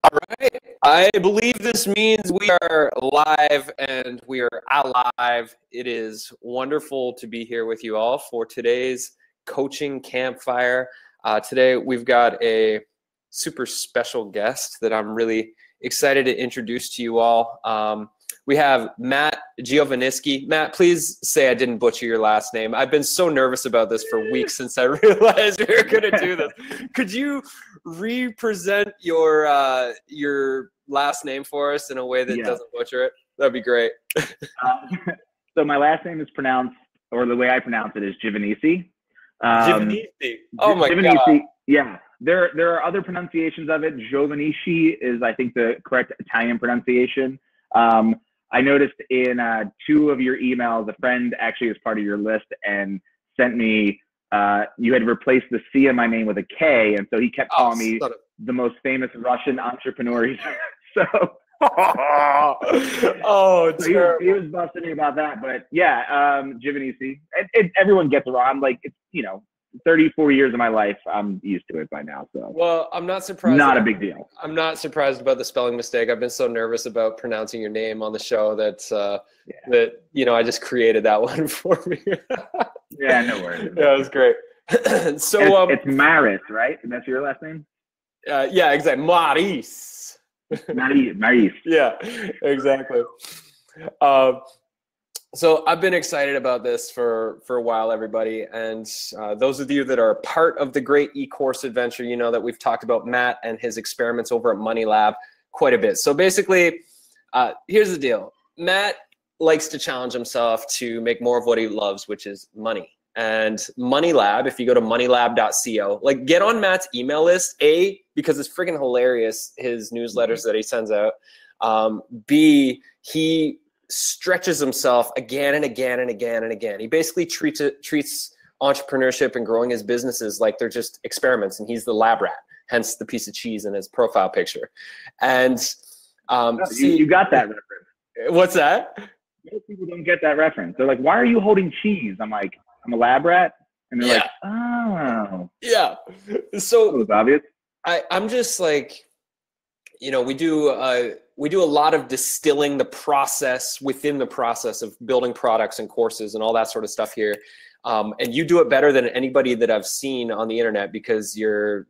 All right. I believe this means we are live and we are alive. It is wonderful to be here with you all for today's coaching campfire. Today we've got a super special guest that I'm really excited to introduce to you all. We have Matt Giovanisci. Matt, please say I didn't butcher your last name. I've been so nervous about this for weeks since I realized we were going to do this. Could you represent your last name for us in a way that doesn't butcher it? That'd be great. So my last name is pronounced, or the way I pronounce it is Giovanisci. Giovanisci. Oh my Giovanisci. God. Yeah. There are other pronunciations of it. Giovannisci is, I think, the correct Italian pronunciation. I noticed in 2 of your emails, a friend actually was part of your list and sent me, you had replaced the C in my name with a K, and so he kept calling me the most famous Russian entrepreneur. So, so he was busting me about that. But yeah, Giovannisci. Everyone gets it wrong. I'm like, it's, 34 years of my life, I'm used to it by now. So, well, I'm not surprised. Not a big deal. I'm not surprised about the spelling mistake. I've been so nervous about pronouncing your name on the show that I just created that one for me. Yeah, no worries. Yeah, it was great. So it's Maris, right? That's your last name? Yeah, exactly. Maris. Maris. Yeah, exactly. So I've been excited about this for a while, everybody. And those of you that are part of the Great E-Course Adventure, you know that we've talked about Matt and his experiments over at Money Lab quite a bit. So basically, here's the deal. Matt likes to challenge himself to make more of what he loves, which is money. And Money Lab, if you go to moneylab.co, like, get on Matt's email list, A, because it's freaking hilarious, his newsletters that he sends out. B, he stretches himself again and again and again and again. He basically treats entrepreneurship and growing his businesses like they're just experiments, and he's the lab rat, hence the piece of cheese in his profile picture. And you got that reference. What's that? Most people don't get that reference. They're like, why are you holding cheese? I'm like, I'm a lab rat. And they're like, oh. Yeah. So it was obvious. I'm just like, we do a lot of distilling the process within the process of building products and courses and all that sort of stuff here. And you do it better than anybody that I've seen on the internet, because your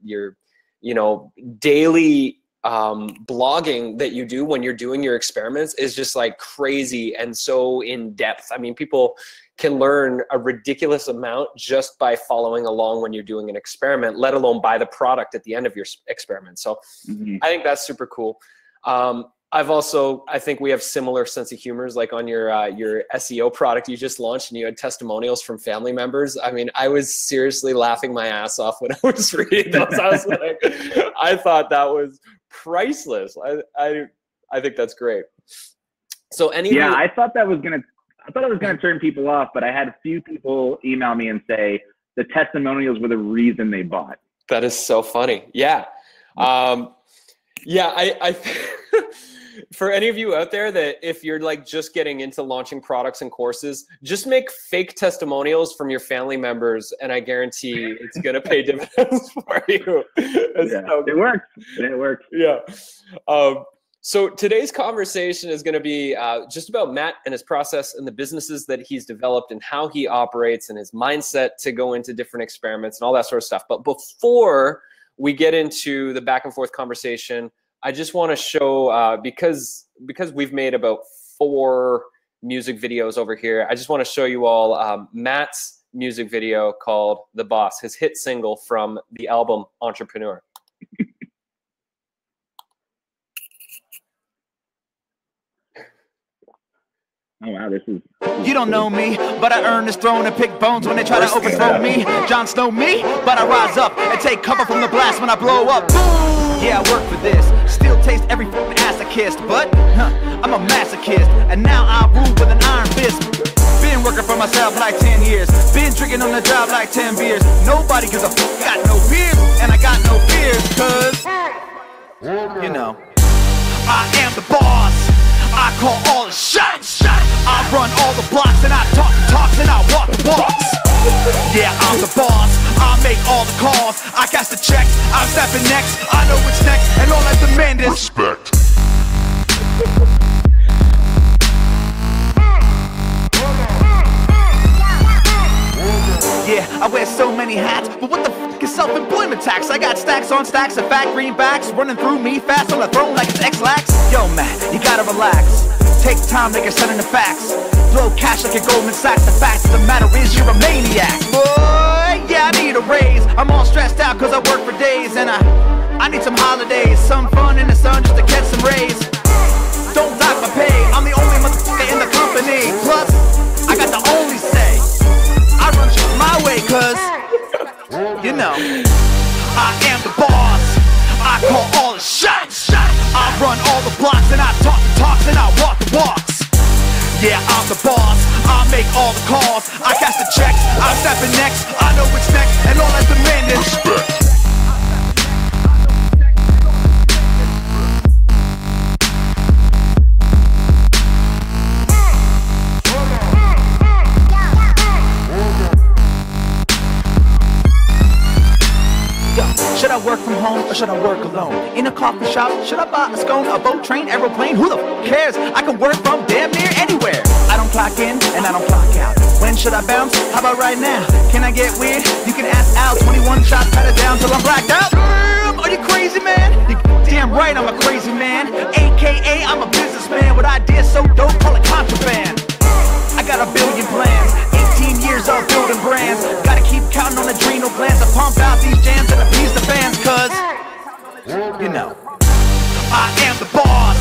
daily blogging that you do when you're doing your experiments is just like crazy and so in depth. I mean, people can learn a ridiculous amount just by following along when you're doing an experiment, let alone buy the product at the end of your experiment. So I think that's super cool. I think we have similar sense of humors, like on your SEO product you just launched, and you had testimonials from family members. I mean, I was seriously laughing my ass off when I was reading those. I was like, I thought that was priceless. I think that's great. So I thought it was gonna turn people off, but I had a few people email me and say the testimonials were the reason they bought. That is so funny. Yeah. I for any of you out there that if you're like just getting into launching products and courses, just make fake testimonials from your family members, and I guarantee it's going to pay dividends for you. It works. It works. Yeah. So today's conversation is going to be just about Matt and his process and the businesses that he's developed and how he operates and his mindset to go into different experiments and all that sort of stuff. But before we get into the back and forth conversation, I just want to show, because we've made about 4 music videos over here, I just want to show you all Matt's music video called The Boss, his hit single from the album Entrepreneur. Oh, wow, this is... You don't know me, but I earn this throne and pick bones when they try to overthrow me. Jon Snow me, but I rise up and take cover from the blast when I blow up. Boom! Yeah, I work for this. Still taste every fucking ass I kissed, but I'm a masochist, and now I rule with an iron fist. Been working for myself like 10 years. Been drinking on the job like 10 beers. Nobody gives a fuck, got no fears, and I got no fears, cause, I am the boss. I call all the shots. I run all the blocks, and I talk the talks, and I walk the walks. Yeah, I'm the boss. I make all the calls. I cash the checks. I'm stepping next. I know what's next, and all that demand tremendous. Respect. Yeah, I wear so many hats, but what the f is self-employment tax? I got stacks on stacks of fat greenbacks running through me fast on the throne like it's X-Lax. Yo, man, you gotta relax. Take time, make a set in the facts. Blow cash like a Goldman Sachs. The fact of the matter is you're a maniac. Boy, yeah, I need a raise. I'm all stressed out cause I work for days. And I need some holidays, some fun in the sun just to catch some rays. Don't dock my pay, I'm the only motherfucker in the company. Plus, I got the only say. I run shit my way cause, you know, I am the boss. I call all the shots. I run all the blocks and I talk the talks and I walk the walks. Yeah, I'm the boss. I make all the calls. I cash the checks. I'm stepping next. I know what's next and all that's demanded. Respect. Should I work from home or should I work alone? In a coffee shop, should I buy a scone, a boat, train, aeroplane? Who the f cares? I can work from damn near anywhere. I don't clock in and I don't clock out. When should I bounce? How about right now? Can I get weird? You can ask Al. 21 shots, pat it down till I'm blacked out. Damn, are you crazy, man? You damn right I'm a crazy man. AKA I'm a businessman with ideas so dope, call it contraband. I got a billion plans, 18 years of building brands. Gotta keep counting on adrenal glands to pump out these jams and appease the fans. Cause, you know, I am the boss.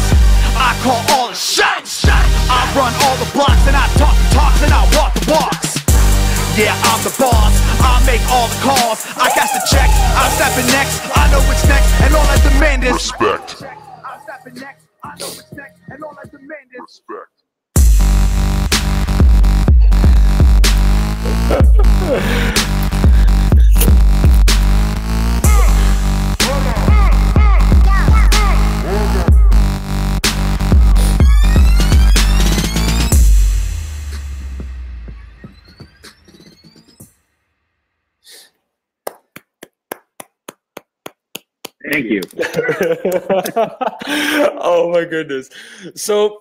I call all the shots. I run all the blocks and I talk the talks and I walk the walks. Yeah, I'm the boss. I make all the calls. I cash the checks. I'm stepping next. I know what's next and all I demand is Respect. I'm stepping next. I know what's next and all I demand is Respect. Thank you. Oh my goodness. So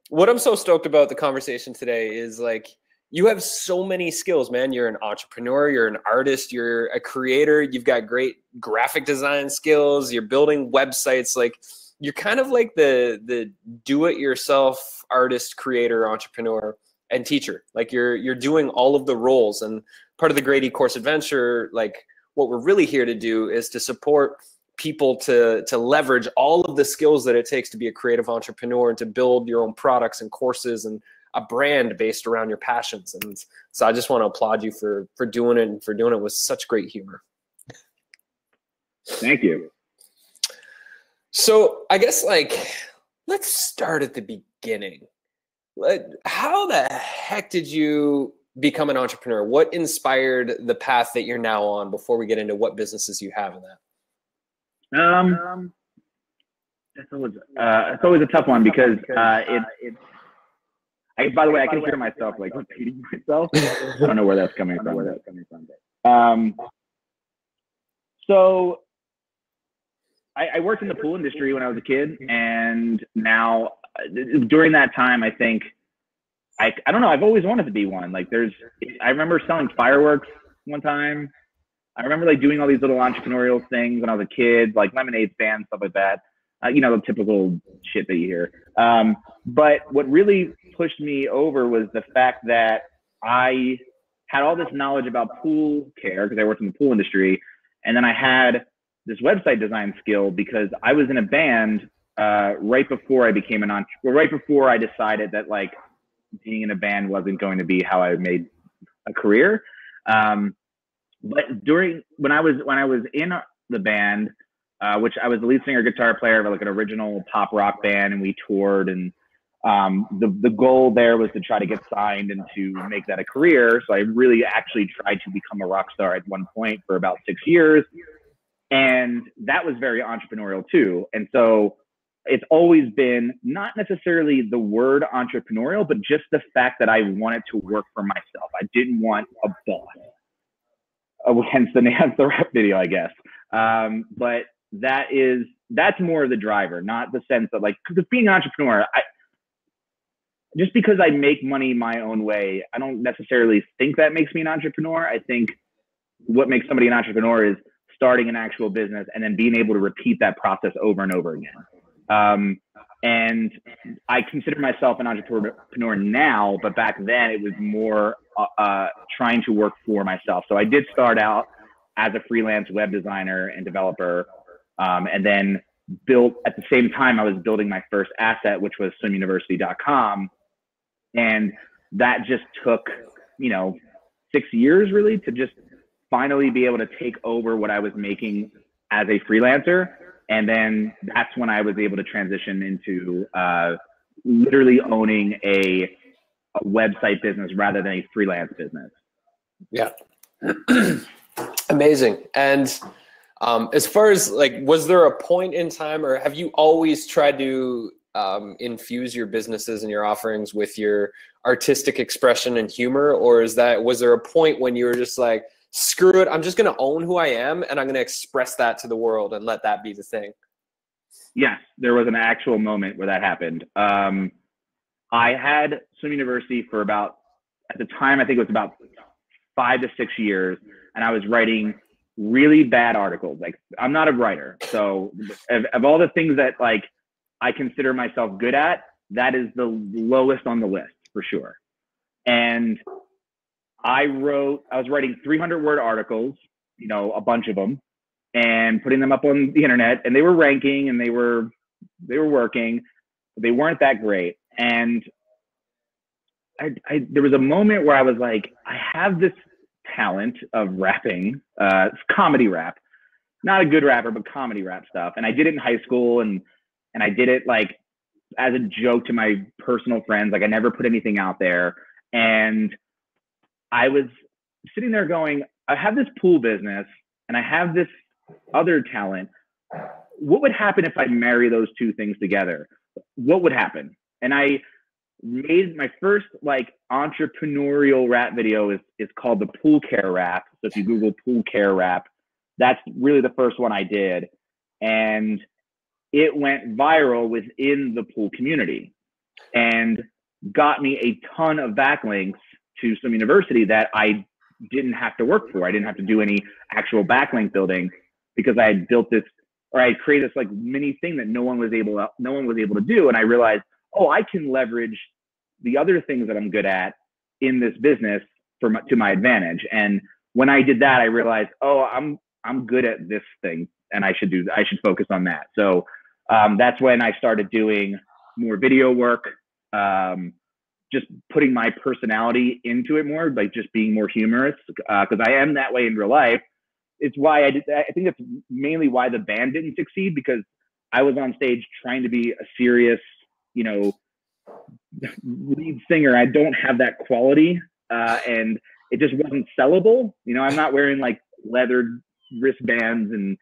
what I'm so stoked about the conversation today is like, you have so many skills, man. You're an entrepreneur, you're an artist, you're a creator, you've got great graphic design skills, you're building websites. Like, you're kind of like the do-it-yourself artist, creator, entrepreneur, and teacher. Like, you're doing all of the roles. And part of the Great E-Course Adventure, like, what we're really here to do is to support people to leverage all of the skills that it takes to be a creative entrepreneur and to build your own products and courses and a brand based around your passions. And so I just want to applaud you for doing it and for doing it with such great humor. Thank you. So I guess, like, let's start at the beginning. How the heck did you become an entrepreneur? What inspired the path that you're now on before we get into what businesses you have in that? It's always a tough one because by the way, I can hear myself like repeating myself. I don't know where that's coming from. So I worked in the pool industry when I was a kid, and now during that time, I think I don't know. I've always wanted to be one. Like, I remember selling fireworks one time. I remember like doing all these little entrepreneurial things when I was a kid, like lemonade stands, stuff like that. You know, the typical shit that you hear. But what really pushed me over was the fact that I had all this knowledge about pool care because I worked in the pool industry. And then I had this website design skill because I was in a band right before I became right before I decided that like being in a band wasn't going to be how I made a career. But when I was in the band, which I was the lead singer, guitar player of like an original pop rock band, and we toured, and the goal there was to try to get signed and to make that a career. So I really actually tried to become a rock star at one point for about 6 years. And that was very entrepreneurial too. And so it's always been not necessarily the word entrepreneurial, but just the fact that I wanted to work for myself. I didn't want a boss. Hence the rap video, I guess. But that's more of the driver, not the sense of like, because being an entrepreneur, just because I make money my own way, I don't necessarily think that makes me an entrepreneur. I think what makes somebody an entrepreneur is starting an actual business and then being able to repeat that process over and over again. And I consider myself an entrepreneur now, but back then it was more trying to work for myself. So I did start out as a freelance web designer and developer, and then built at the same time I was building my first asset, which was swimuniversity.com. And that just took, 6 years really to just finally be able to take over what I was making as a freelancer. And then that's when I was able to transition into literally owning a website business rather than a freelance business. Yeah. Amazing. And as far as like, was there a point in time, or have you always tried to infuse your businesses and your offerings with your artistic expression and humor? Or was there a point when you were just like, screw it, I'm just going to own who I am and I'm going to express that to the world and let that be the thing? Yes, there was an actual moment where that happened. I had Swim University for about, at the time, I think it was about 5 to 6 years, and I was writing really bad articles. Like, I'm not a writer. So of all the things that like I consider myself good at, that is the lowest on the list for sure. And I was writing 300-word articles, a bunch of them, and putting them up on the internet, and they were ranking and they were working, but they weren't that great. And there was a moment where I was like, I have this talent of rapping, it's comedy rap, not a good rapper, but comedy rap stuff. And I did it in high school, and I did it like as a joke to my personal friends. Like, I never put anything out there. And I was sitting there going, I have this pool business and I have this other talent. What would happen if I marry those two things together? What would happen? And I made my first like entrepreneurial rap video is called the Pool Care Rap. So if you Google Pool Care Rap, that's really the first one I did. And it went viral within the pool community and got me a ton of backlinks to Swim University that I didn't have to work for. I didn't have to do any actual backlink building because I had built this, or I had created this like mini thing that no one was able to do. And I realized, oh, I can leverage the other things that I'm good at in this business to my advantage. And when I did that, I realized, oh, I'm good at this thing, and I should focus on that. So that's when I started doing more video work. Just putting my personality into it more, like just being more humorous, because I am that way in real life. It's why I think that's mainly why the band didn't succeed, because I was on stage trying to be a serious, lead singer. I don't have that quality, and it just wasn't sellable. I'm not wearing like leather wristbands and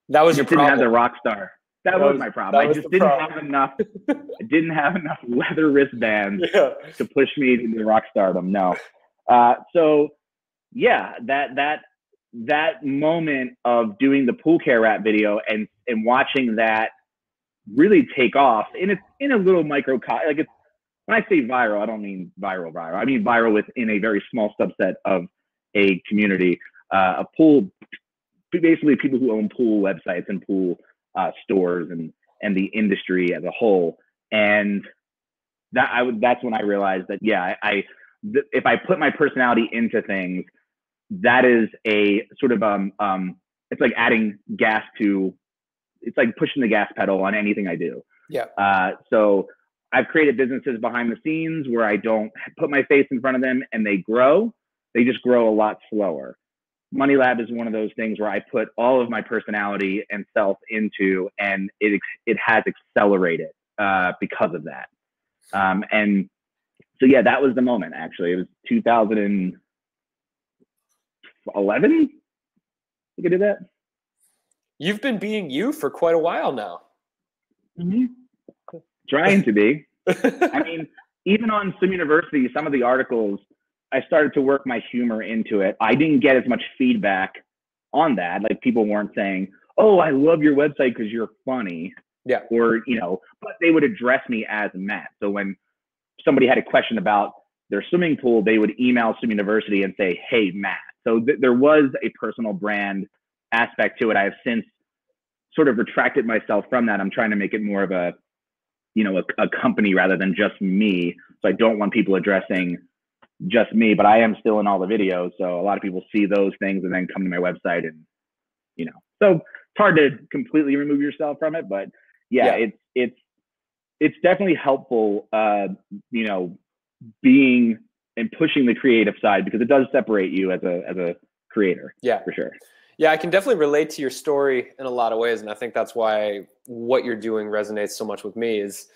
that was your problem. As a rock star. That was my problem. I just didn't have enough. I didn't have enough leather wristbands to push me into rock stardom. No. So yeah, that moment of doing the Pool Care Rap video and watching that really take off in a little micro, like it's, when I say viral, I don't mean viral. I mean viral within a very small subset of a community, a pool, basically people who own pool websites and pool stores and the industry as a whole. And that's when I realized that, yeah, if I put my personality into things, that is a sort of, it's like adding gas it's like pushing the gas pedal on anything I do. Yeah. So I've created businesses behind the scenes where I don't put my face in front of them and they grow. They just grow a lot slower. Money Lab is one of those things where I put all of my personality and self into, and it has accelerated because of that. And so, yeah, that was the moment, actually. It was 2011. I think I did that. You've been being you for quite a while now. Mm-hmm. Trying to be. I mean, even on Swim University, some of the articles, I started to work my humor into it. I didn't get as much feedback on that. Like, people weren't saying, oh, I love your website because you're funny. Yeah. Or, you know, but they would address me as Matt. So when somebody had a question about their swimming pool, they would email Swim University and say, hey, Matt. So there was a personal brand aspect to it. I have since sort of retracted myself from that. I'm trying to make it more of a, you know, a company rather than just me. So I don't want people addressing just me, but I am still in all the videos. So a lot of people see those things and then come to my website and, you know, so it's hard to completely remove yourself from it, but yeah. It's definitely helpful, you know, being and pushing the creative side, because it does separate you as a creator. Yeah, for sure. Yeah, I can definitely relate to your story in a lot of ways. And I think that's why what you're doing resonates so much with me is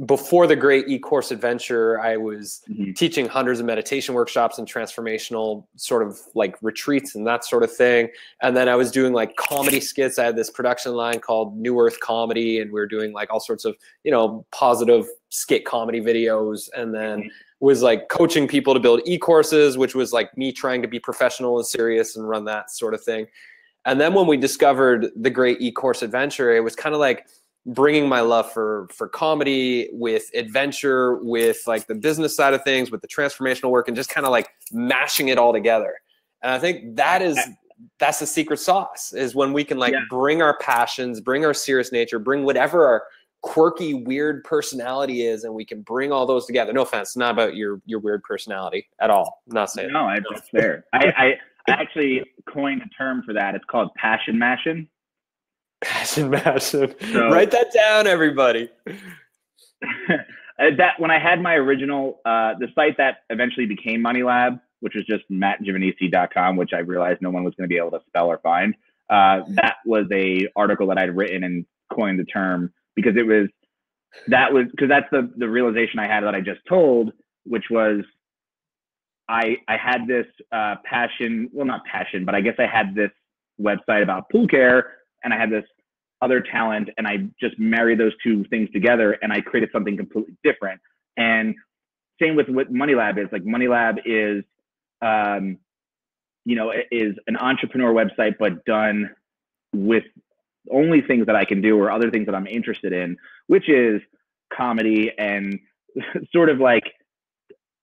before the great eCourse adventure, I was teaching hundreds of meditation workshops and transformational sort of like retreats and that sort of thing. And then I was doing like comedy skits. I had this production line called New Earth Comedy, and we were doing like all sorts of, you know, positive skit comedy videos. And then was like coaching people to build e-courses, which was like me trying to be professional and serious and run that sort of thing. And then when we discovered the great eCourse adventure, it was kind of like bringing my love for comedy with adventure, with like the business side of things, with the transformational work, and just kind of like mashing it all together. And I think that's the secret sauce, is when we can like bring our passions, bring our serious nature, bring whatever our quirky, weird personality is, and we can bring all those together. No offense, not about your weird personality at all. I'm not saying no, that's fair. I actually coined a term for that. It's called passion mashing. Passion mashing. So, write that down, everybody. That when I had my original, the site that eventually became Money Lab, which was just mattgiovanisci.com, which I realized no one was going to be able to spell or find. That was a article that I'd written and coined the term, because that's the realization I had that I just told, which was I had this passion, well, not passion, but I guess I had this website about pool care, and I had this other talent, and I just married those two things together, and I created something completely different. And same with what Money Lab is. Like Money Lab is, you know, is an entrepreneur website, but done with only things that I can do or other things that I'm interested in, which is comedy and sort of like,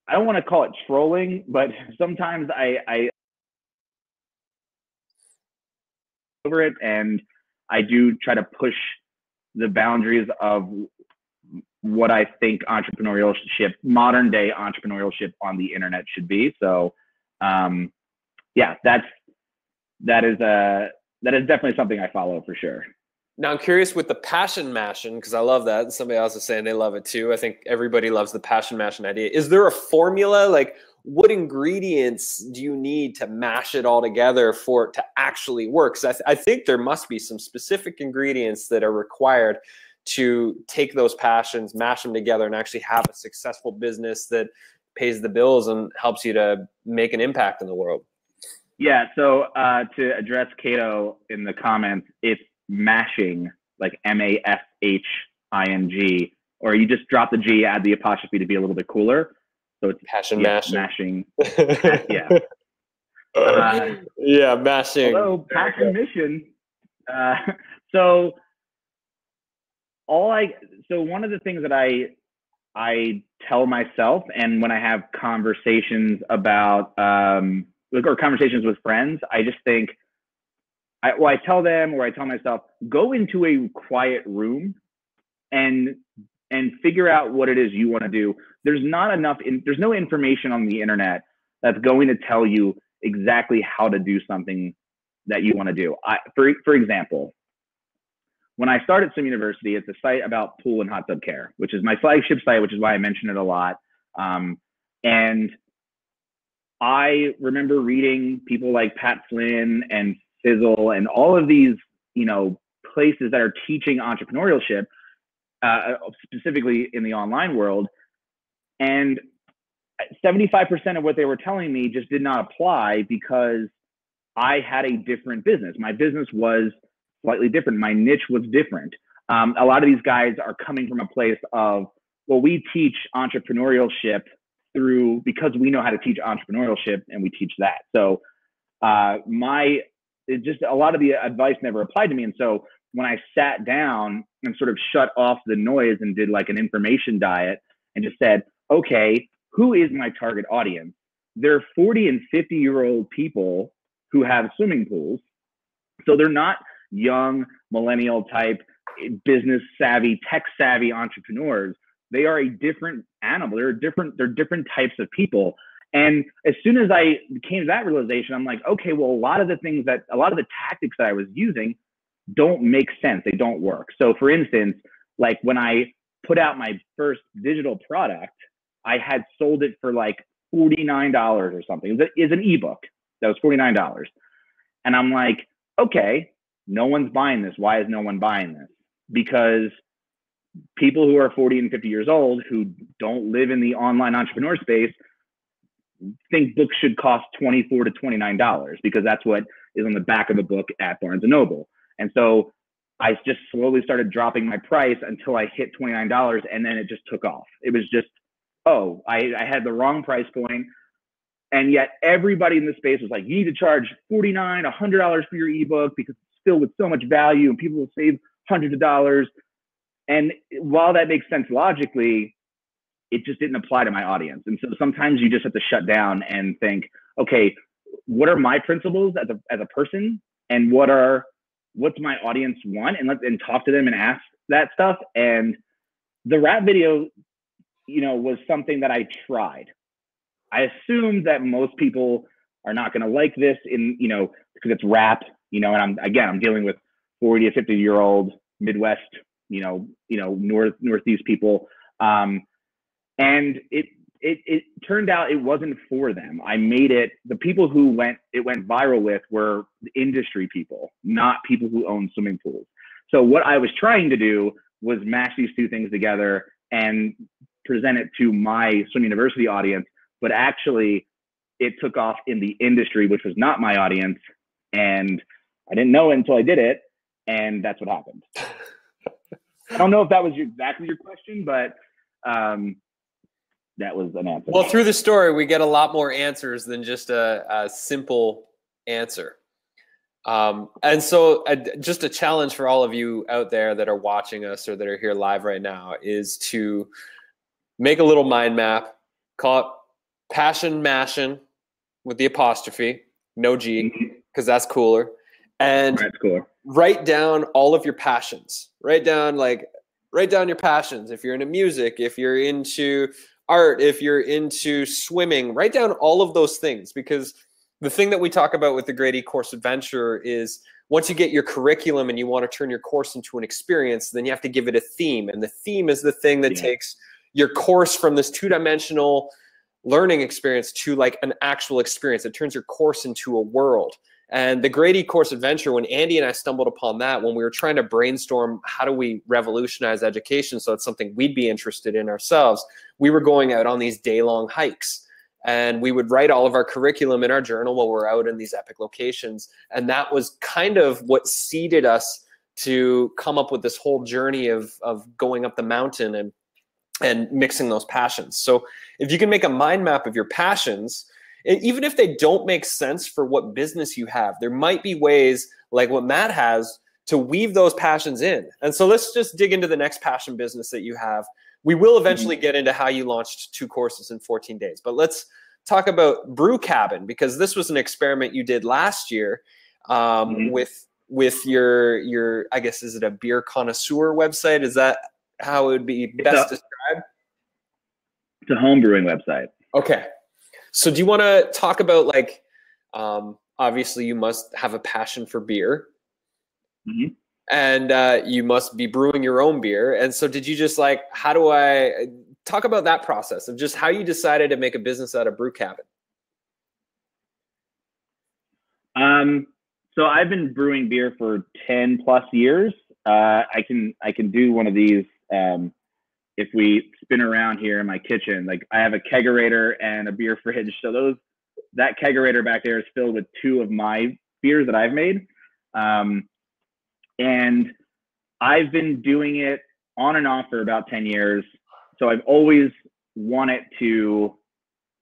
I don't want to call it trolling, but sometimes I over it, and I do try to push the boundaries of what I think entrepreneurship, modern day entrepreneurship on the internet should be. So yeah, that is definitely something I follow for sure. Now I'm curious with the passion mashing, because I love that. Somebody else is saying they love it too. I think everybody loves the passion mashing idea. Is there a formula? Like, what ingredients do you need to mash it all together for it to actually work? Because I think there must be some specific ingredients that are required to take those passions, mash them together, and actually have a successful business that pays the bills and helps you to make an impact in the world. Yeah, so to address Cato in the comments, it's mashing, like MASHING, or you just drop the G, add the apostrophe to be a little bit cooler. So it's passion mashing. Yeah. Yeah, mashing. Hello, passion mission. So one of the things that I tell myself, and when I have conversations about or conversations with friends, I just think, I tell them, or I tell myself, go into a quiet room and figure out what it is you want to do. There's no information on the internet that's going to tell you exactly how to do something that you want to do. For example, when I started Swim University, it's a site about pool and hot tub care, which is my flagship site, which is why I mention it a lot. And I remember reading people like Pat Flynn and Fizzle and all of these, you know, places that are teaching entrepreneurship, specifically in the online world. And 75% of what they were telling me just did not apply, because I had a different business. My business was slightly different. My niche was different. A lot of these guys are coming from a place of, well, we teach entrepreneurship because we know how to teach entrepreneurship, and we teach that. So my it just, a lot of the advice never applied to me. And so when I sat down and sort of shut off the noise and did like an information diet and just said, okay, who is my target audience? They're 40 and 50-year-old people who have swimming pools. So they're not young millennial type, business savvy, tech savvy entrepreneurs. They are a different animal. They're different types of people. And as soon as I came to that realization, I'm like, okay, well, a lot of the tactics that I was using don't make sense. They don't work. So for instance, like when I put out my first digital product, I had sold it for like $49 or something. It's an ebook that was $49. And I'm like, okay, no one's buying this. Why is no one buying this? Because people who are 40 and 50 years old who don't live in the online entrepreneur space think books should cost $24 to $29 because that's what is on the back of a book at Barnes & Noble. And so I just slowly started dropping my price until I hit $29, and then it just took off. It was just, oh, I had the wrong price point. And yet everybody in the space was like, you need to charge $49, $100 for your ebook because it's filled with so much value and people will save hundreds of dollars. And while that makes sense logically, it just didn't apply to my audience. And so sometimes you just have to shut down and think, okay, what are my principles as a person, and what's my audience want, and talk to them and ask that stuff. And the rap video, was something that I tried. I assumed that most people are not going to like this because it's rap, and I'm dealing with 40 to 50-year-old Midwest, Northeast people. And it turned out it wasn't for them. I made it, the people who it went viral with were industry people, not people who own swimming pools. So what I was trying to do was mash these two things together and present it to my swim university audience, but actually it took off in the industry, which was not my audience. And I didn't know it until I did it. And that's what happened. I don't know if that was exactly your question, but that was an answer. Well, through the story, we get a lot more answers than just a simple answer. And so just a challenge for all of you out there that are watching us or that are here live right now is to make a little mind map, call it Passion Mashin with the apostrophe, no G, because that's cooler. And that's cooler. Write down all of your passions. Write down your passions. If you're into music, if you're into art, if you're into swimming, write down all of those things, because the thing that we talk about with the Great E-Course Adventure is once you get your curriculum and you want to turn your course into an experience, then you have to give it a theme. And the theme is the thing that takes your course from this two-dimensional learning experience to like an actual experience. It turns your course into a world. And the Great E-Course Adventure, when Andy and I stumbled upon that, when we were trying to brainstorm how do we revolutionize education so it's something we'd be interested in ourselves, we were going out on these day-long hikes. And we would write all of our curriculum in our journal while we're out in these epic locations. And that was kind of what seeded us to come up with this whole journey of going up the mountain and mixing those passions. So if you can make a mind map of your passions, even if they don't make sense for what business you have, there might be ways like what Matt has to weave those passions in. And so let's just dig into the next passion business that you have. We will eventually get into how you launched 2 courses in 14 days, but let's talk about Brew Cabin, because this was an experiment you did last year with your, I guess, is it a beer connoisseur website? Is that how it would be best described? It's a home brewing website. Okay. So do you want to talk about like, obviously you must have a passion for beer. Mm-hmm. And you must be brewing your own beer. And so did you just like, how do I talk about that process of just how you decided to make a business out of Brew Cabin? So I've been brewing beer for 10 plus years. I can do one of these. If we spin around here in my kitchen, like I have a kegerator and a beer fridge. So that kegerator back there is filled with 2 of my beers that I've made. And I've been doing it on and off for about 10 years. So I've always wanted to,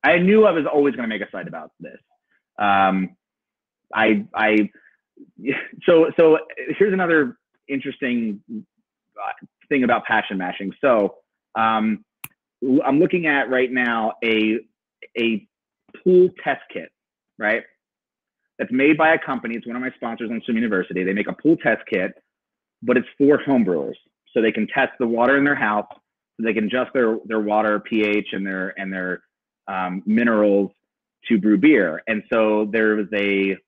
I knew I was always going to make a site about this. I So here's another interesting thing about passion mashing. So I'm looking at right now a pool test kit, right? That's made by a company. It's one of my sponsors on Swim University. They make a pool test kit, but it's for homebrewers. So they can test the water in their house, so they can adjust their water pH and their minerals to brew beer. And so there was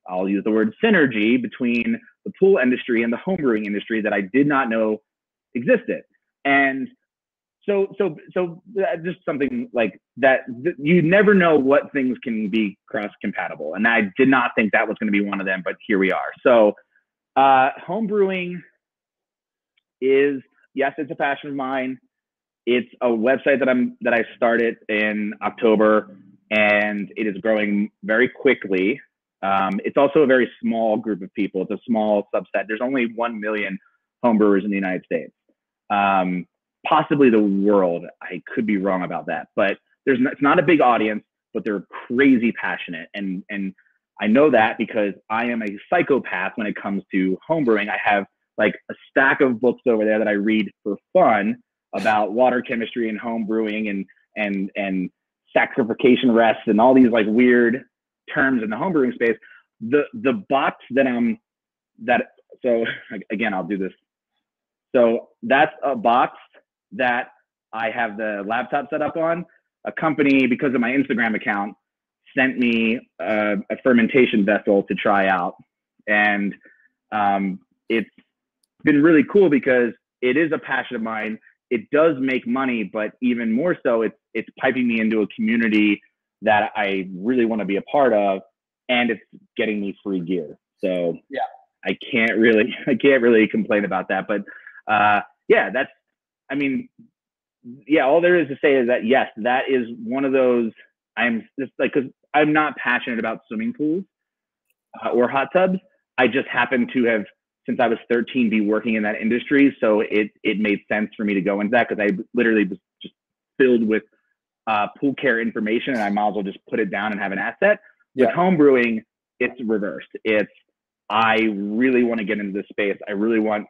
I'll use the word synergy between the pool industry and the homebrewing industry that I did not know existed. And so just something like that, you never know what things can be cross compatible. And I did not think that was going to be one of them, but here we are. So homebrewing is, yes, it's a passion of mine. It's a website that I started in October, and it is growing very quickly. It's also a very small group of people. It's a small subset. There's only 1 million homebrewers in the United States. Possibly the world. I could be wrong about that, but it's not a big audience, but they're crazy passionate. And I know that because I am a psychopath when it comes to homebrewing. I have like a stack of books over there that I read for fun about water chemistry and homebrewing and sacrification rests and all these like weird terms in the homebrewing space. The box so again, I'll do this. So that's a box that I have the laptop set up on. A company, because of my Instagram account, sent me a fermentation vessel to try out. And it's been really cool because it is a passion of mine. It does make money, but even more so, it's piping me into a community that I really want to be a part of, and it's getting me free gear. So yeah, I can't really complain about that. But yeah, all there is to say is that, yes, that is one of those, because I'm not passionate about swimming pools or hot tubs. I just happen to have, since I was 13, be working in that industry. So it made sense for me to go into that, because I literally was just filled with pool care information, and I might as well just put it down and have an asset. Yeah. With homebrewing, it's reversed. I really want to get into this space. I really want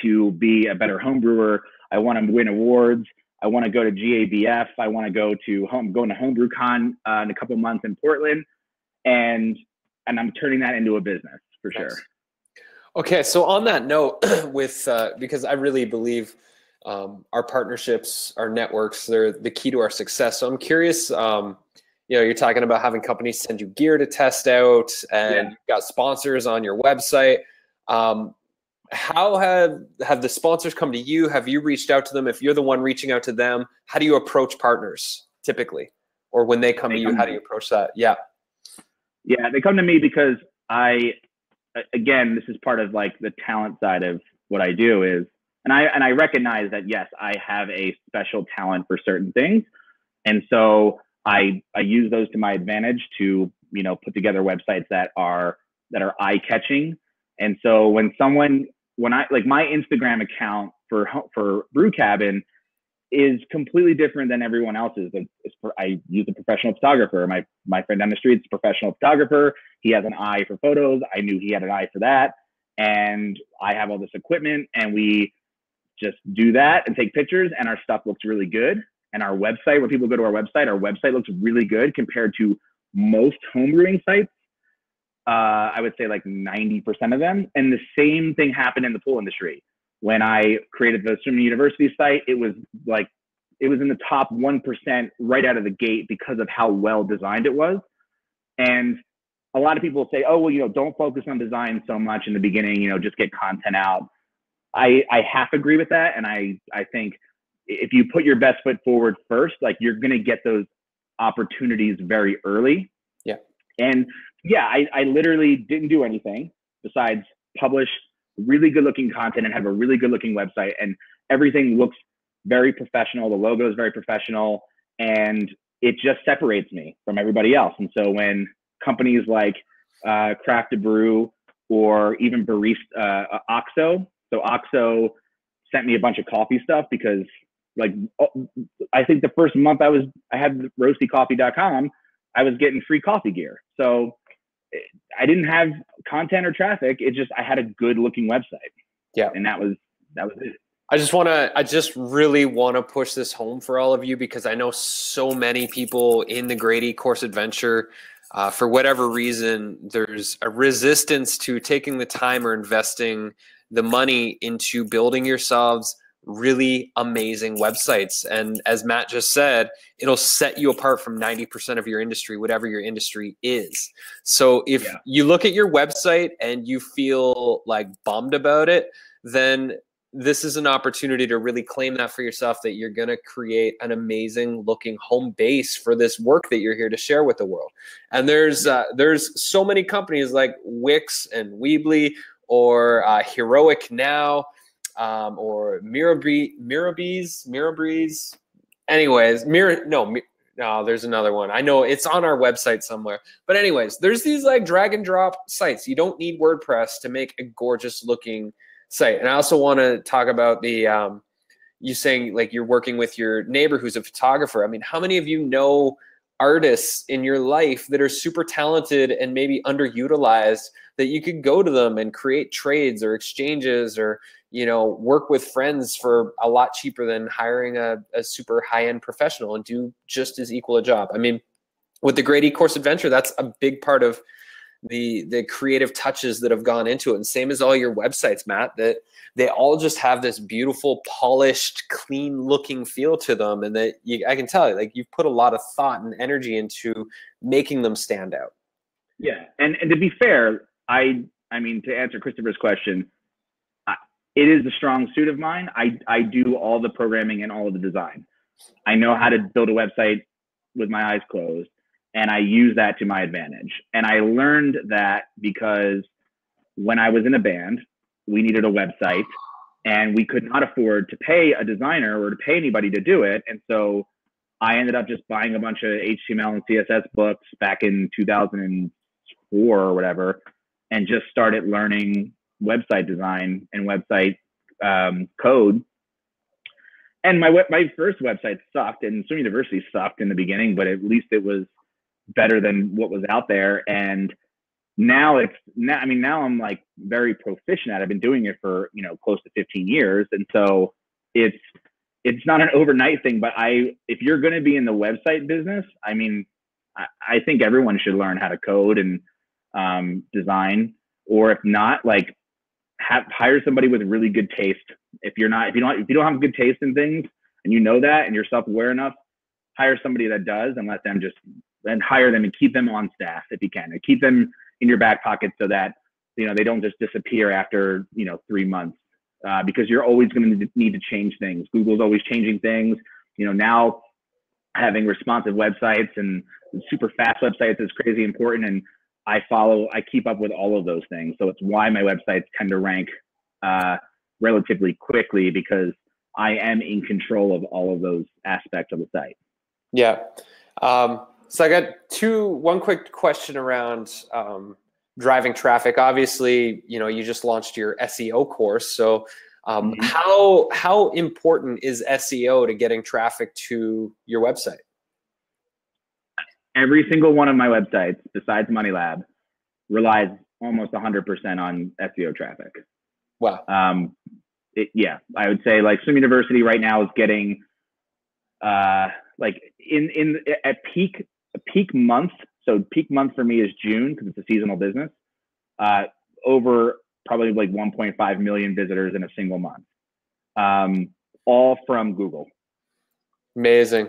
to be a better home brewer. I want to win awards. I want to go to GABF. I want to go to HomebrewCon in a couple months in Portland, and I'm turning that into a business for sure. Okay, so on that note, because I really believe our partnerships, our networks, they're the key to our success. So I'm curious. You're talking about having companies send you gear to test out, and you've got sponsors on your website. How have the sponsors come to you? Have you reached out to them? If you're the one reaching out to them, how do you approach partners typically? Or when they come to you, how do you approach that? Yeah, they come to me because again, this is part of like the talent side of what I do is, and I recognize that, yes, I have a special talent for certain things. And so I use those to my advantage to, put together websites that are eye catching. And so when I like, my Instagram account for Brew Cabin is completely different than everyone else's. I use a professional photographer. My friend down the street is a professional photographer. He has an eye for photos. I knew he had an eye for that. And I have all this equipment, and we just do that and take pictures, and our stuff looks really good. And our website, when people go to our website looks really good compared to most homebrewing sites. I would say like 90% of them. And the same thing happened in the pool industry. When I created the Swim University site, it was in the top 1% right out of the gate because of how well designed it was. And a lot of people say, oh, well, don't focus on design so much in the beginning, just get content out. I half agree with that. And I think if you put your best foot forward first, like, you're going to get those opportunities very early. Yeah. And yeah, I literally didn't do anything besides publish really good looking content and have a really good looking website, and everything looks very professional. The logo is very professional, and it just separates me from everybody else. And so when companies like Craft to Brew or even Barista, OXO, so OXO sent me a bunch of coffee stuff because, like, I think the first month I had roastycoffee.com, I was getting free coffee gear. So I didn't have content or traffic. It just, I had a good looking website. Yeah. And that was it. I just really want to push this home for all of you, because I know so many people in the Great E-Course Adventure, for whatever reason, there's a resistance to taking the time or investing the money into building yourselves really amazing websites. And as Matt just said, it'll set you apart from 90% of your industry, whatever your industry is. So if you look at your website and you feel like bummed about it, then this is an opportunity to really claim that for yourself, that you're going to create an amazing looking home base for this work that you're here to share with the world. And there's so many companies like Wix and Weebly, or Heroic Now, or Mirabreeze. Anyways, no, there's another one. I know it's on our website somewhere. But anyways, there's these like drag and drop sites. You don't need WordPress to make a gorgeous looking site. And I also want to talk about the you saying like you're working with your neighbor who's a photographer. I mean, how many of you know artists in your life that are super talented and maybe underutilized, that you could go to them and create trades or exchanges, or, you know, work with friends for a lot cheaper than hiring a super high-end professional and do just as equal a job? I mean, with the Great E-Course Adventure, that's a big part of the creative touches that have gone into it. And same as all your websites, Matt, that they all just have this beautiful, polished, clean looking feel to them. And that I can tell you, like, you've put a lot of thought and energy into making them stand out. Yeah. And to be fair, I mean, to answer Christopher's question, it is a strong suit of mine. I do all the programming and all of the design. I know how to build a website with my eyes closed, and I use that to my advantage. And I learned that because when I was in a band, we needed a website, and we could not afford to pay a designer or to pay anybody to do it. And so I ended up just buying a bunch of HTML and CSS books back in 2004 or whatever, and just started learning website design and website code. And my first website sucked, and Swim University sucked in the beginning, but at least it was better than what was out there. And now I'm like very proficient at it. I've been doing it for, you know, close to 15 years. And so it's not an overnight thing, but if you're going to be in the website business, I mean, I think everyone should learn how to code and design, or if not, like, hire somebody with really good taste. If you don't have good taste in things, and you know that, and you're self-aware enough, hire somebody that does, and let them and hire them and keep them on staff if you can, and keep them in your back pocket so that, you know, they don't just disappear after, you know, 3 months, because you're always going to need to change things. Google's always changing things. You know, now having responsive websites and super fast websites is crazy important. And I keep up with all of those things. So it's why my websites tend to rank relatively quickly, because I am in control of all of those aspects of the site. Yeah. So I got one quick question around driving traffic. Obviously, you know, you just launched your SEO course. So how important is SEO to getting traffic to your website? Every single one of my websites, besides Money Lab, relies almost 100% on SEO traffic. Wow. I would say like Swim University right now is getting like at peak month. So peak month for me is June, because it's a seasonal business. Over probably like 1.5 million visitors in a single month, all from Google. Amazing.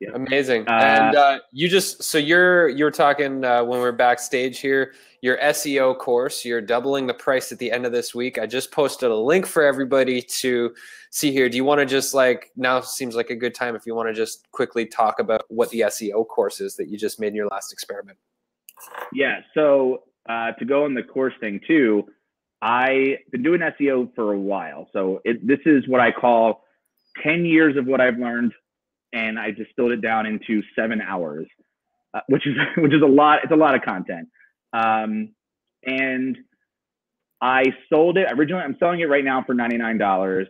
Yeah. Amazing. And you're talking when we're backstage here, your SEO course, you're doubling the price at the end of this week. I just posted a link for everybody to see here. Do you want to just, like, now seems like a good time if you want to just quickly talk about what the SEO course is that you just made in your last experiment? Yeah. So to go on the course thing too, I've been doing SEO for a while. So this is what I call 10 years of what I've learned, and I distilled it down into 7 hours, which is a lot. It's a lot of content. And I sold it originally. I'm selling it right now for $99.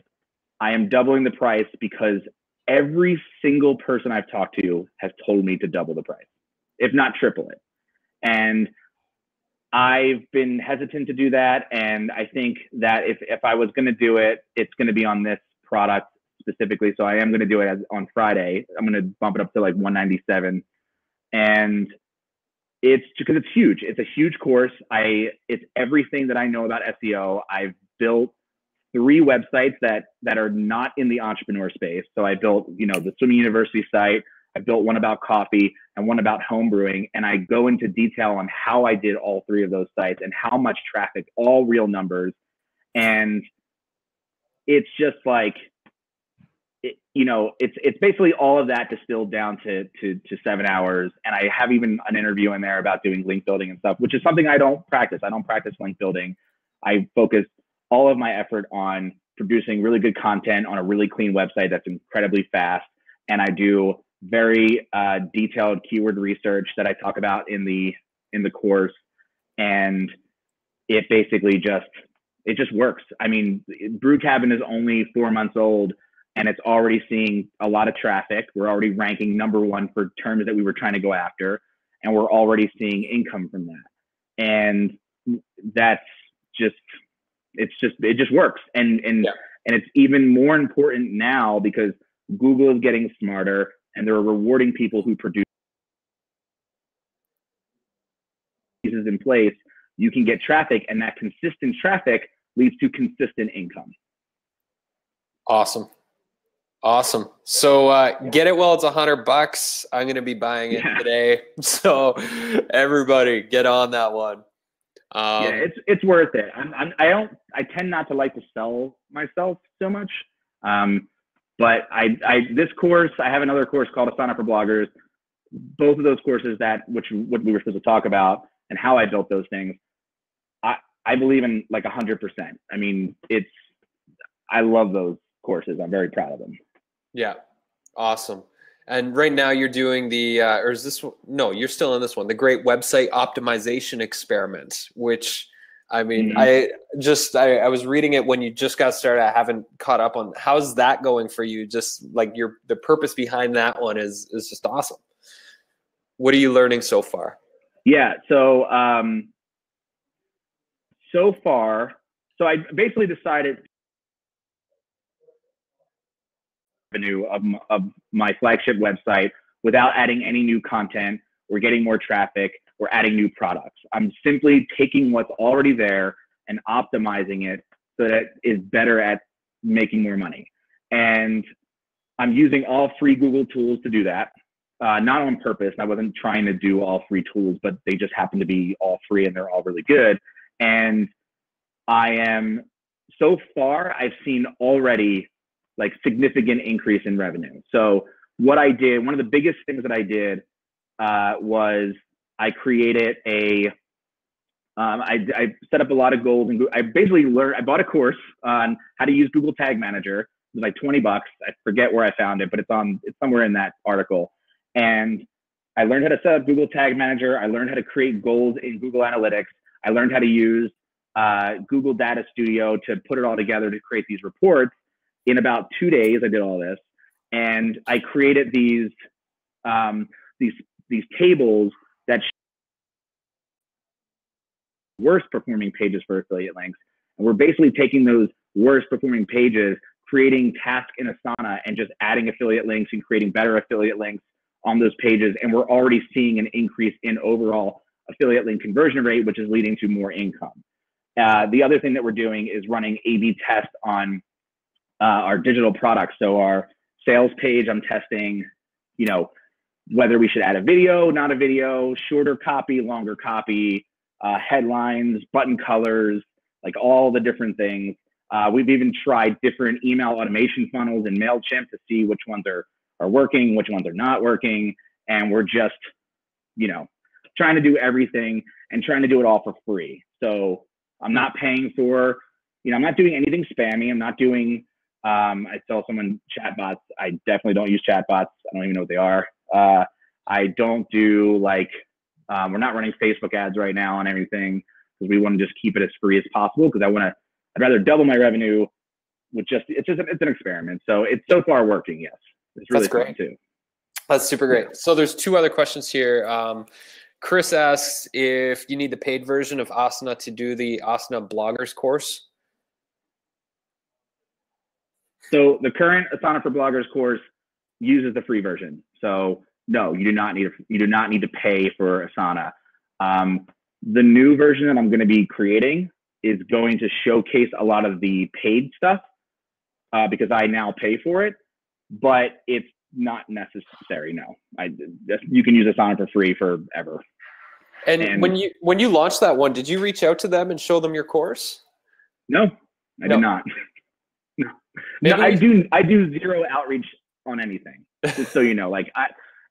I am doubling the price because every single person I've talked to has told me to double the price, if not triple it. And I've been hesitant to do that, and I think that if I was going to do it, it's going to be on this product specifically. So I am going to do it on Friday. I'm going to bump it up to like 197, and it's because it's huge. It's a huge course. It's everything that I know about SEO. I've built 3 websites that are not in the entrepreneur space. So I built, the Swimming University site. I built one about coffee and one about home brewing. And I go into detail on how I did all 3 of those sites and how much traffic, all real numbers. And it's just like, it's basically all of that distilled down to 7 hours. And I have even an interview in there about doing link building and stuff, which is something I don't practice. I don't practice link building. I focus all of my effort on producing really good content on a really clean website that's incredibly fast. And I do very detailed keyword research that I talk about in the course. And it basically just works. I mean, Brew Cabin is only 4 months old, and it's already seeing a lot of traffic. We're already ranking #1 for terms that we were trying to go after, and we're already seeing income from that. And that's it just works. And it's even more important now because Google is getting smarter, and they're rewarding people who produce pieces in place. You can get traffic, and that consistent traffic leads to consistent income. Awesome. So get it while it's $100. I'm going to be buying it today. So everybody get on that one. It's worth it. I tend not to like to sell myself so much. But this course, I have another course called Asana for Bloggers. Both of those courses what we were supposed to talk about and how I built those things, I believe in like 100%. I mean, I love those courses. I'm very proud of them. Yeah. Awesome. And right now you're doing or is this, no, you're still in this one, the Great Website Optimization Experiment, which, I mean, I was reading it when you just got started. I haven't caught up on how's that going for you. Just like the purpose behind that one is just awesome. What are you learning so far? Yeah. So, so far, I basically decided of my flagship website without adding any new content or getting more traffic or adding new products. I'm simply taking what's already there and optimizing it so that it is better at making more money. And I'm using all free Google tools to do that. Not on purpose. I wasn't trying to do all free tools, but they just happen to be all free and they're all really good. And so far, I've seen already like significant increase in revenue. So what I did, one of the biggest things that I did was I created I set up a lot of goals, and I basically I bought a course on how to use Google Tag Manager. It was like $20. I forget where I found it, but it's somewhere in that article. And I learned how to set up Google Tag Manager. I learned how to create goals in Google Analytics. I learned how to use Google Data Studio to put it all together to create these reports. In about 2 days, I did all this, and I created these tables that worst performing pages for affiliate links. And we're basically taking those worst performing pages, creating tasks in Asana, and just adding affiliate links and creating better affiliate links on those pages. And we're already seeing an increase in overall affiliate link conversion rate, which is leading to more income. The other thing that we're doing is running A/B tests on our digital products. So our sales page, I'm testing, whether we should add a video, not a video, shorter copy, longer copy, headlines, button colors, like all the different things. We've even tried different email automation funnels in MailChimp to see which ones are working, which ones are not working. And we're just, trying to do everything and trying to do it all for free. So I'm not paying for, I'm not doing anything spammy. I'm not doing, I tell someone chatbots. I definitely don't use chatbots. I don't even know what they are. I don't do we're not running Facebook ads right now on everything because we want to just keep it as free as possible because I'd rather double my revenue with it's an experiment. So it's so far working. Yes. It's really fun too. That's super great. So there's 2 other questions here. Chris asks if you need the paid version of Asana to do the Asana Bloggers course. So the current Asana for Bloggers course uses the free version. So no, you do not need to pay for Asana. The new version that I'm going to be creating is going to showcase a lot of the paid stuff because I now pay for it, but it's not necessary. No, you can use Asana for free forever. And when you launched that one, did you reach out to them and show them your course? No, I did not. No, I do zero outreach on anything. Just so you know, like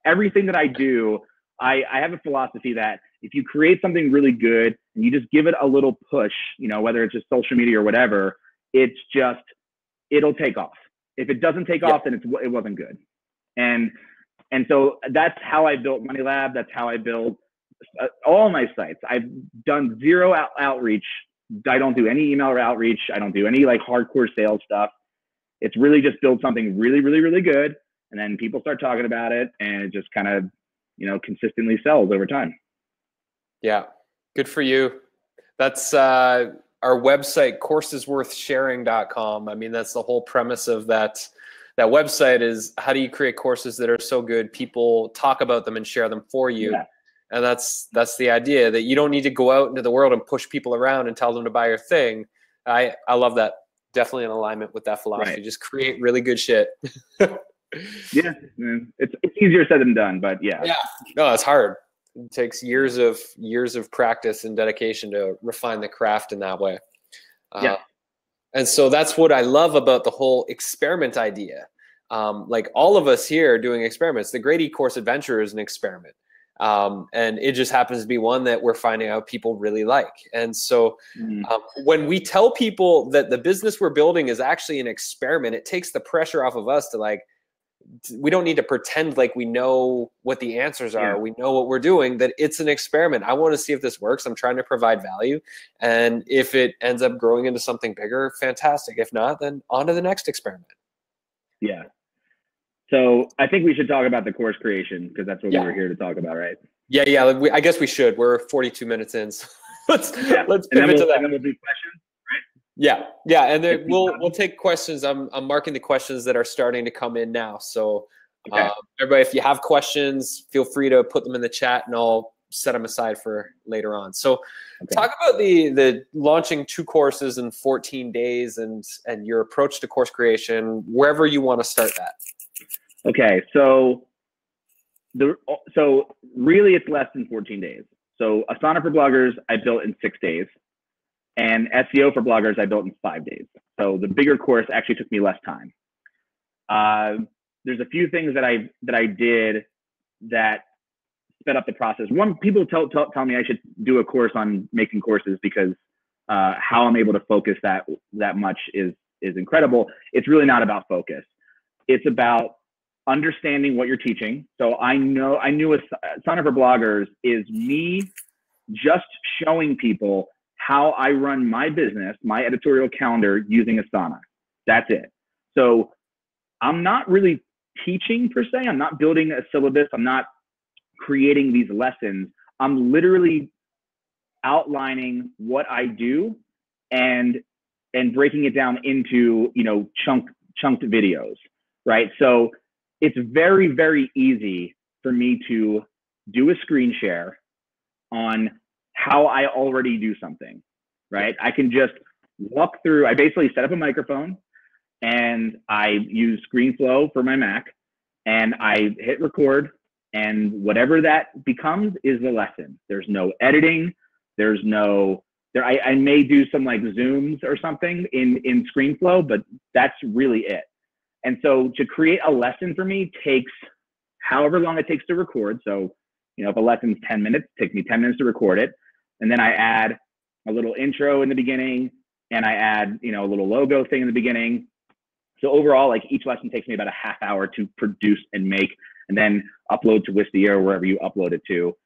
everything that I do, I have a philosophy that if you create something really good and you just give it a little push, you know, whether it's just social media or whatever, it'll take off. If it doesn't take off, then it wasn't good. And so that's how I built Money Lab. That's how I built all my sites. I've done zero outreach. I don't do any email outreach. I don't do any like hardcore sales stuff. It's really just build something really, really, really good. And then people start talking about it and it just kind of, you know, consistently sells over time. Yeah. Good for you. That's our website, coursesworthsharing.com. I mean, that's the whole premise of that website is how do you create courses that are so good people talk about them and share them for you. Yeah. And that's the idea, that you don't need to go out into the world and push people around and tell them to buy your thing. I love that. Definitely in alignment with that philosophy. Right. Just create really good shit. Yeah, it's easier said than done, but yeah. Yeah, no, it's hard. It takes years of practice and dedication to refine the craft in that way. Yeah. And so that's what I love about the whole experiment idea. Like all of us here doing experiments, the Great E-Course Adventure is an experiment. And it just happens to be one that we're finding out people really like. And so when we tell people that the business we're building is actually an experiment, it takes the pressure off of us to like, we don't need to pretend like we know what the answers are. Yeah. We know what we're doing, that it's an experiment. I want to see if this works. I'm trying to provide value. And if it ends up growing into something bigger, fantastic. If not, then on to the next experiment. Yeah. So I think we should talk about the course creation because that's what we were here to talk about, right? Yeah. I guess we should. We're 42 minutes in. So let's pivot to that. And then we'll do questions, right? Yeah. And then we'll take questions. I'm marking the questions that are starting to come in now. So everybody, if you have questions, feel free to put them in the chat and I'll set them aside for later on. So talk about the launching 2 courses in 14 days and your approach to course creation, wherever you want to start that. Okay, so really it's less than 14 days. So Asana for Bloggers I built in 6 days, and SEO for Bloggers I built in 5 days. So the bigger course actually took me less time. There's a few things that I did that sped up the process. One, people tell me I should do a course on making courses because how I'm able to focus that much is incredible. It's really not about focus. It's about understanding what you're teaching. So I knew Asana for Bloggers is me just showing people how I run my business, my editorial calendar using Asana. That's it. So I'm not really teaching per se. I'm not building a syllabus. I'm not creating these lessons. I'm literally outlining what I do and breaking it down into, you know, chunked videos, right? So it's very, very easy for me to do a screen share on how I already do something, right? I can just walk through, I basically set up a microphone and I use ScreenFlow for my Mac and I hit record, and whatever that becomes is the lesson. There's no editing. I may do some like zooms or something in ScreenFlow, but that's really it. And so to create a lesson for me takes however long it takes to record. So, you know, if a lesson's 10 minutes, it takes me 10 minutes to record it. And then I add a little intro in the beginning and I add, you know, a little logo thing in the beginning. So overall, like each lesson takes me about a half hour to produce and make, and then upload to Wistia or wherever you upload it to.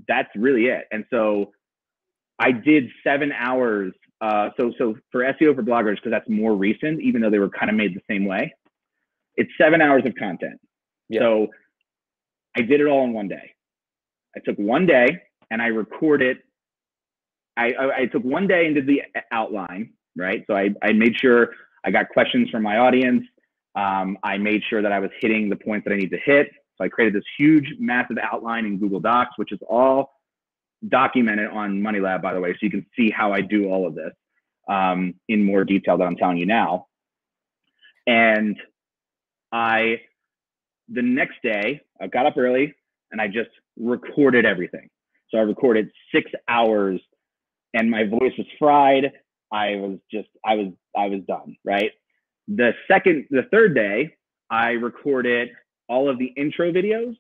That's really it. And so I did 7 hours. So for SEO for Bloggers, because that's more recent, even though they were kind of made the same way, it's 7 hours of content. Yeah. So I did it all in one day. I took one day and I recorded. I took one day and did the outline, right? So I made sure I got questions from my audience. I made sure that I was hitting the points that I need to hit. So I created this huge, massive outline in Google Docs, which is all documented on Money Lab, by the way. So you can see how I do all of this in more detail that I'm telling you now. And the next day, I got up early and I just recorded everything. So I recorded 6 hours and my voice was fried. I was done, right? The third day, I recorded all of the intro videos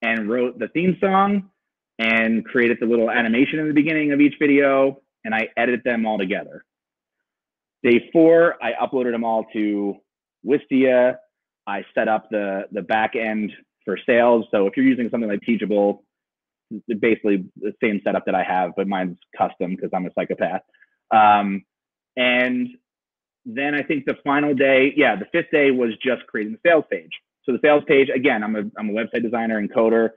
and wrote the theme song and created the little animation in the beginning of each video, and I edited them all together. Day 4, I uploaded them all to Wistia. I set up the back end for sales. So if you're using something like Teachable, basically the same setup that I have, but mine's custom because I'm a psychopath. And then I think the final day, the 5th day was just creating the sales page. So the sales page, again, I'm a website designer and coder,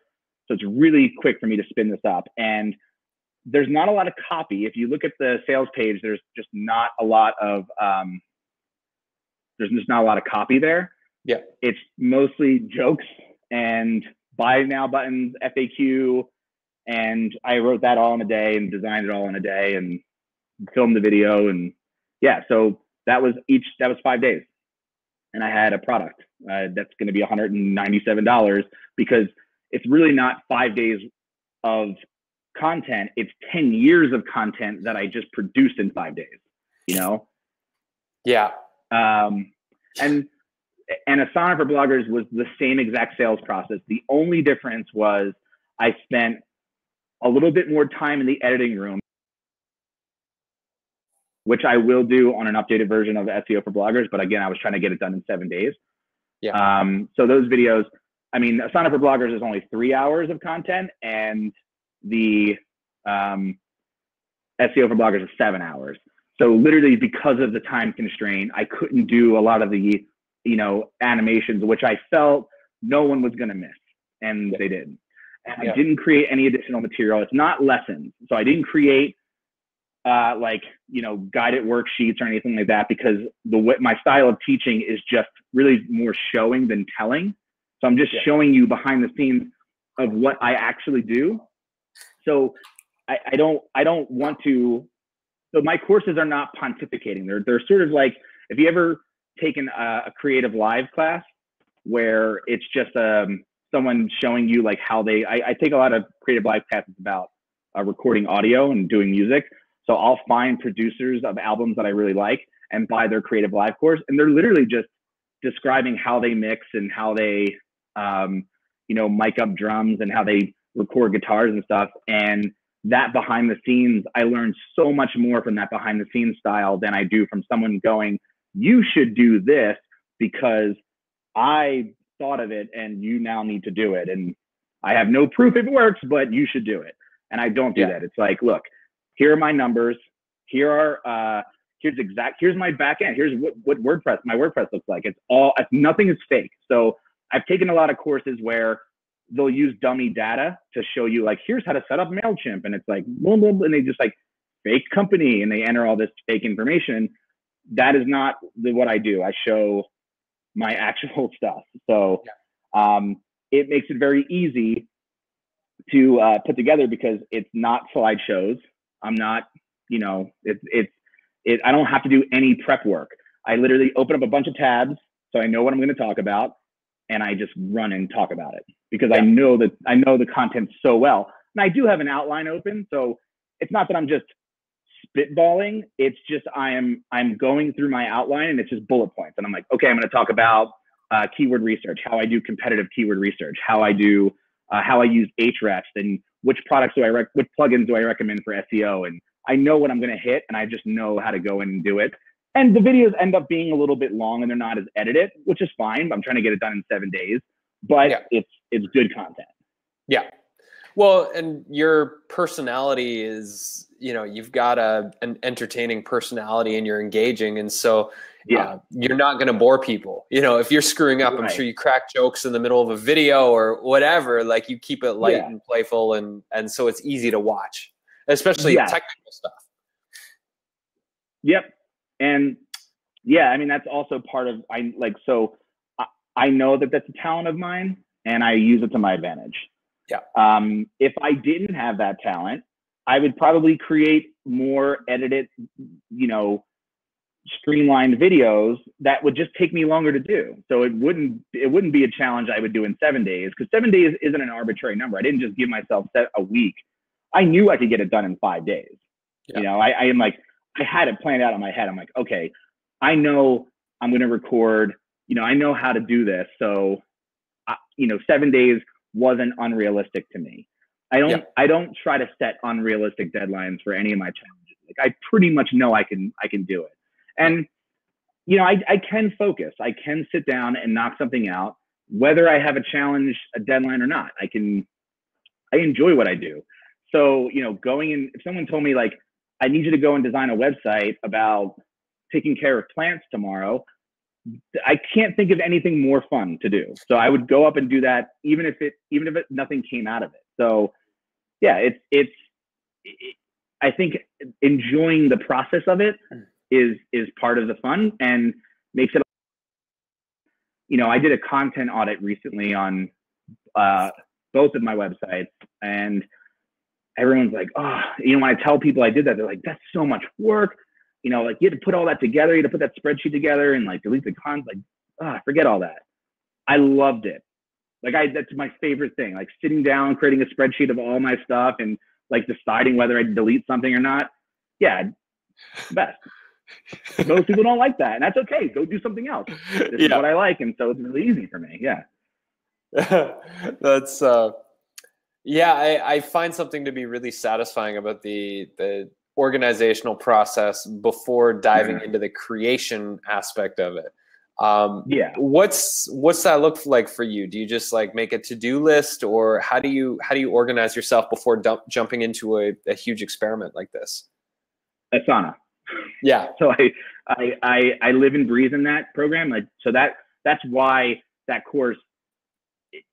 so it's really quick for me to spin this up. And there's not a lot of copy. If you look at the sales page, there's just not a lot of copy there. Yeah, it's mostly jokes and buy now buttons, FAQ, and I wrote that all in a day and designed it all in a day and filmed the video. And so that was 5 days, and I had a product that's going to be $197 because it's really not 5 days of content. It's 10 years of content that I just produced in 5 days, you know? Yeah. And Asana for Bloggers was the same exact sales process. The only difference was I spent a little bit more time in the editing room, which I will do on an updated version of SEO for Bloggers. But again, I was trying to get it done in 7 days. Yeah. So those videos, I mean, Asana for Bloggers is only 3 hours of content, and the SEO for Bloggers is 7 hours. So literally, because of the time constraint, I couldn't do a lot of the, animations, which I felt no one was going to miss, and they did. And I didn't create any additional material. It's not lessons. So I didn't create guided worksheets or anything like that, because my style of teaching is just really more showing than telling. So I'm just showing you behind the scenes of what I actually do. So I don't want to. So my courses are not pontificating. They're sort of like, if you ever taken a Creative Live class where it's just someone showing you like how I take a lot of Creative Live classes about recording audio and doing music. So I'll find producers of albums that I really like and buy their Creative Live course. And they're literally just describing how they mix and how they, mic up drums and how they record guitars and stuff. And that behind the scenes, I learned so much more from that behind the scenes style than I do from someone going, you should do this because I thought of it and you now need to do it. And I have no proof it works, but you should do it. And I don't do that. It's like, look, here are my numbers. Here's my back end. Here's what my WordPress looks like. Nothing is fake. So I've taken a lot of courses where they'll use dummy data to show you like, here's how to set up MailChimp. And it's like, boom, boom, and they just like fake company and they enter all this fake information. That is not what I do. I show my actual stuff. So it makes it very easy to put together because it's not slideshows. I'm not, I don't have to do any prep work. I literally open up a bunch of tabs so I know what I'm going to talk about, and I just run and talk about it because I know the content so well. And I do have an outline open, so it's not that I'm just spitballing. It's just I'm going through my outline and it's just bullet points. And I'm like, okay, I'm going to talk about keyword research, how I do competitive keyword research, how I use Ahrefs, and which plugins do I recommend for SEO. And I know what I'm going to hit, and I just know how to go in and do it. And the videos end up being a little bit long and they're not as edited, which is fine. I'm trying to get it done in 7 days, but it's good content. Yeah. Well, and your personality is you know, you've got an entertaining personality and you're engaging. And so you're not going to bore people. You know, if you're screwing up, I'm sure you crack jokes in the middle of a video or whatever, like you keep it light and playful. And so it's easy to watch, especially technical stuff. Yep. And yeah, I mean, that's also part of, I know that that's a talent of mine and I use it to my advantage. Yeah. If I didn't have that talent, I would probably create more edited, you know, streamlined videos that would just take me longer to do. So it wouldn't be a challenge I would do in 7 days, because 7 days isn't an arbitrary number. I didn't just give myself a week. I knew I could get it done in 5 days. Yeah. You know, I am like, I had it planned out in my head. I'm like, okay, I know I'm going to record, you know, I know how to do this. So, you know, 7 days wasn't unrealistic to me. I don't try to set unrealistic deadlines for any of my challenges. Like I pretty much know I can do it. And, you know, I can focus. I can sit down and knock something out, whether I have a challenge, a deadline or not. I enjoy what I do. So, you know, going in, if someone told me like, I need you to go and design a website about taking care of plants tomorrow, I can't think of anything more fun to do. So I would go up and do that, even if nothing came out of it. So yeah, I think enjoying the process of it is part of the fun and makes it, you know, I did a content audit recently on both of my websites, and everyone's like, oh, you know, when I tell people I did that, they're like, that's so much work. You know, like you had to put all that together, you had to put that spreadsheet together and like delete the content, like, forget all that. I loved it. Like that's my favorite thing, like sitting down, creating a spreadsheet of all my stuff and like deciding whether I delete something or not. Yeah, best. Most people don't like that, and that's okay. Go do something else. This is what I like, and so it's really easy for me. Yeah. That's I find something to be really satisfying about the organizational process before diving into the creation aspect of it. What's that look like for you? Do you just like make a to-do list, or how do you organize yourself before jumping into a huge experiment like this? Asana. Yeah. So I live and breathe in that program. Like, so that's why that course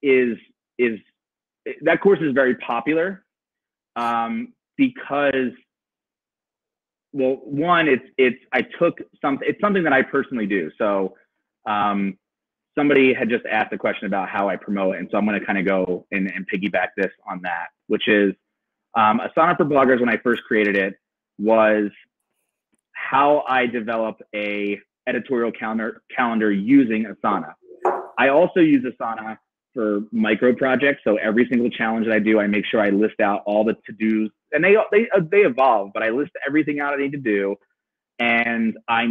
is very popular. Because, well, one, it's something that I personally do. So somebody had just asked a question about how I promote, and so I'm going to kind of go and piggyback this on that, which is Asana for Bloggers, when I first created it, was how I develop a editorial calendar using Asana. I also use Asana for micro projects. So every single challenge that I do, I make sure I list out all the to-dos, and they evolve, but I list everything out I need to do. And I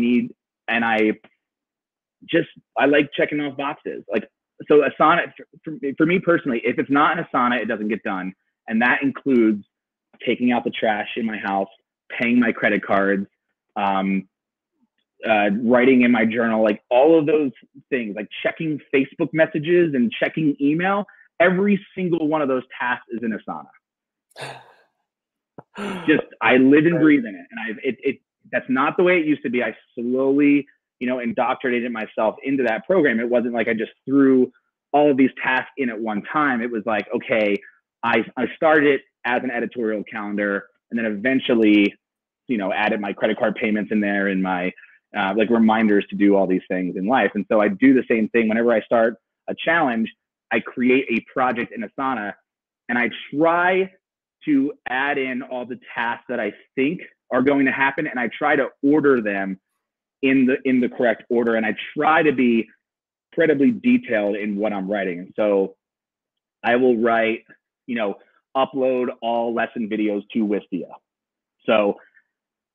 like checking off boxes. Like, so Asana, for me personally, if it's not an Asana, it doesn't get done. And that includes taking out the trash in my house, paying my credit cards, writing in my journal, like all of those things, like checking Facebook messages and checking email. Every single one of those tasks is in Asana. Just, I live and breathe in it. And that's not the way it used to be. I slowly, you know, indoctrinated myself into that program. It wasn't like I just threw all of these tasks in at one time. It was like, okay, I started as an editorial calendar, and then eventually, you know, added my credit card payments in there and my like reminders to do all these things in life. And so I do the same thing whenever I start a challenge. I create a project in Asana, and I try to add in all the tasks that I think are going to happen, and I try to order them in the correct order, and I try to be incredibly detailed in what I'm writing. And so I will write, you know, upload all lesson videos to Wistia. So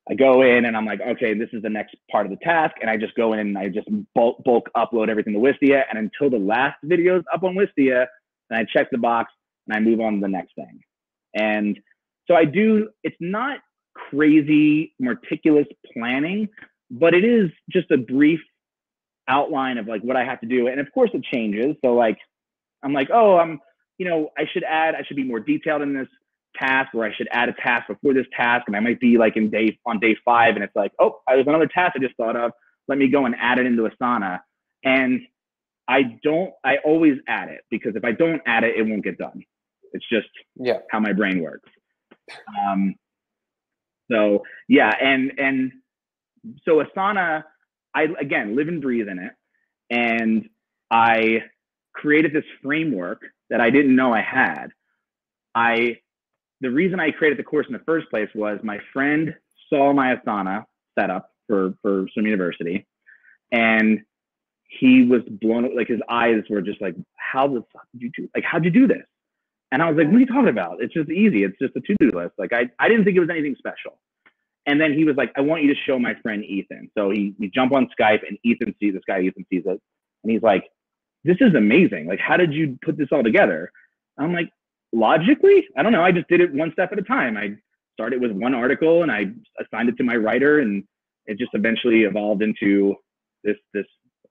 I go in and I'm like, okay, this is the next part of the task. And I just go in and I just bulk upload everything to Wistia. And until the last video is up on Wistia, and I check the box and I move on to the next thing. And so it's not crazy meticulous planning, but it is just a brief outline of like what I have to do. And of course it changes. So like, I'm like, oh, you know, I should be more detailed in this task, or I should add a task before this task, and I might be like on day 5, and it's like, oh, there's another task I just thought of. Let me go and add it into Asana. And I always add it, because if I don't add it, it won't get done. It's just how my brain works. So yeah, and so Asana, I again live and breathe in it, and I created this framework that I didn't know I had. The reason I created the course in the first place was my friend saw my Asana setup for Swim University, and he was blown, like his eyes were just like, how the fuck did you do, like, how'd you do this? And I was like, what are you talking about? It's just easy. It's just a to-do list. Like, I didn't think it was anything special. And then he was like, I want you to show my friend Ethan. So we jump on Skype, and Ethan sees it. And he's like, this is amazing. Like, how did you put this all together? I'm like, logically, I don't know. I just did it one step at a time. I started with one article, and I assigned it to my writer, and it just eventually evolved into this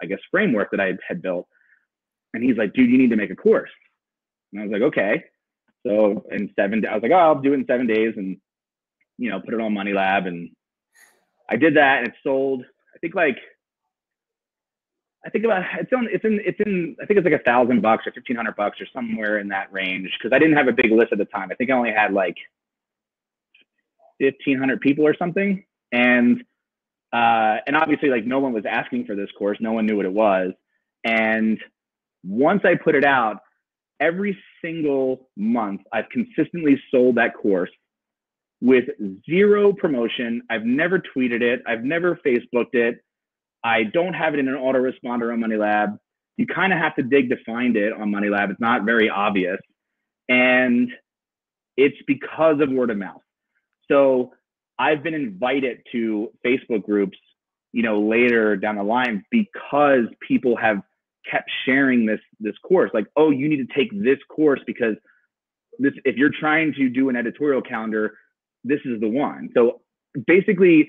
I guess, framework that I had built. And he's like, dude, you need to make a course. And I was like, okay. So in 7 days, I was like, oh, I'll do it in 7 days, and, you know, put it on Money Lab. And I did that, and it sold, I think it's like $1,000 or $1,500 or somewhere in that range. Cause I didn't have a big list at the time. I think I only had like 1,500 people or something. And obviously, like, no one was asking for this course. No one knew what it was. And once I put it out, every single month, I've consistently sold that course with zero promotion. I've never tweeted it. I've never Facebooked it. I don't have it in an autoresponder on Money Lab. You kind of have to dig to find it on Money Lab. It's not very obvious. And it's because of word of mouth. So I've been invited to Facebook groups, you know, later down the line, because people have kept sharing this course. Like, oh, you need to take this course because this, if you're trying to do an editorial calendar, this is the one. So basically,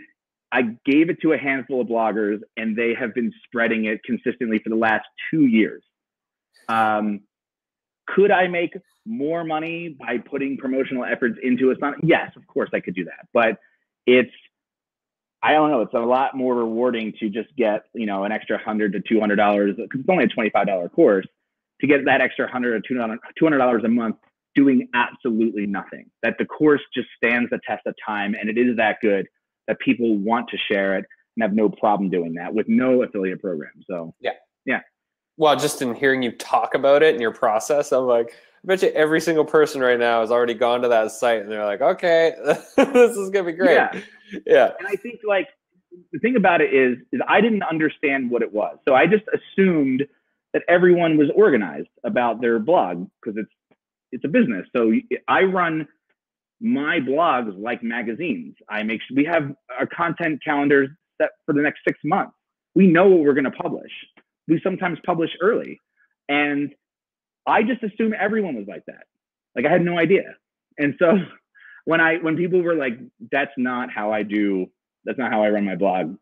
I gave it to a handful of bloggers, and they have been spreading it consistently for the last 2 years. Could I make more money by putting promotional efforts into Asana? Yes, of course I could do that. But I don't know, it's a lot more rewarding to just get, you know, an extra $100 to $200, because it's only a $25 course, to get that extra $100 or $200 a month doing absolutely nothing. That the course just stands the test of time, and it is that good that people want to share it and have no problem doing that with no affiliate program. So yeah. Well, just in hearing you talk about it and your process, I'm like, I bet you every single person right now has already gone to that site, and they're like, okay, this is gonna be great. Yeah. And I think, like, the thing about it is I didn't understand what it was. So I just assumed that everyone was organized about their blog, because it's a business. So I run my blogs like magazines. We have our content calendars set for the next 6 months. We know what we're going to publish. We sometimes publish early. And I just assumed everyone was like that. Like, I had no idea. And so when people were like, that's not how I run my blog,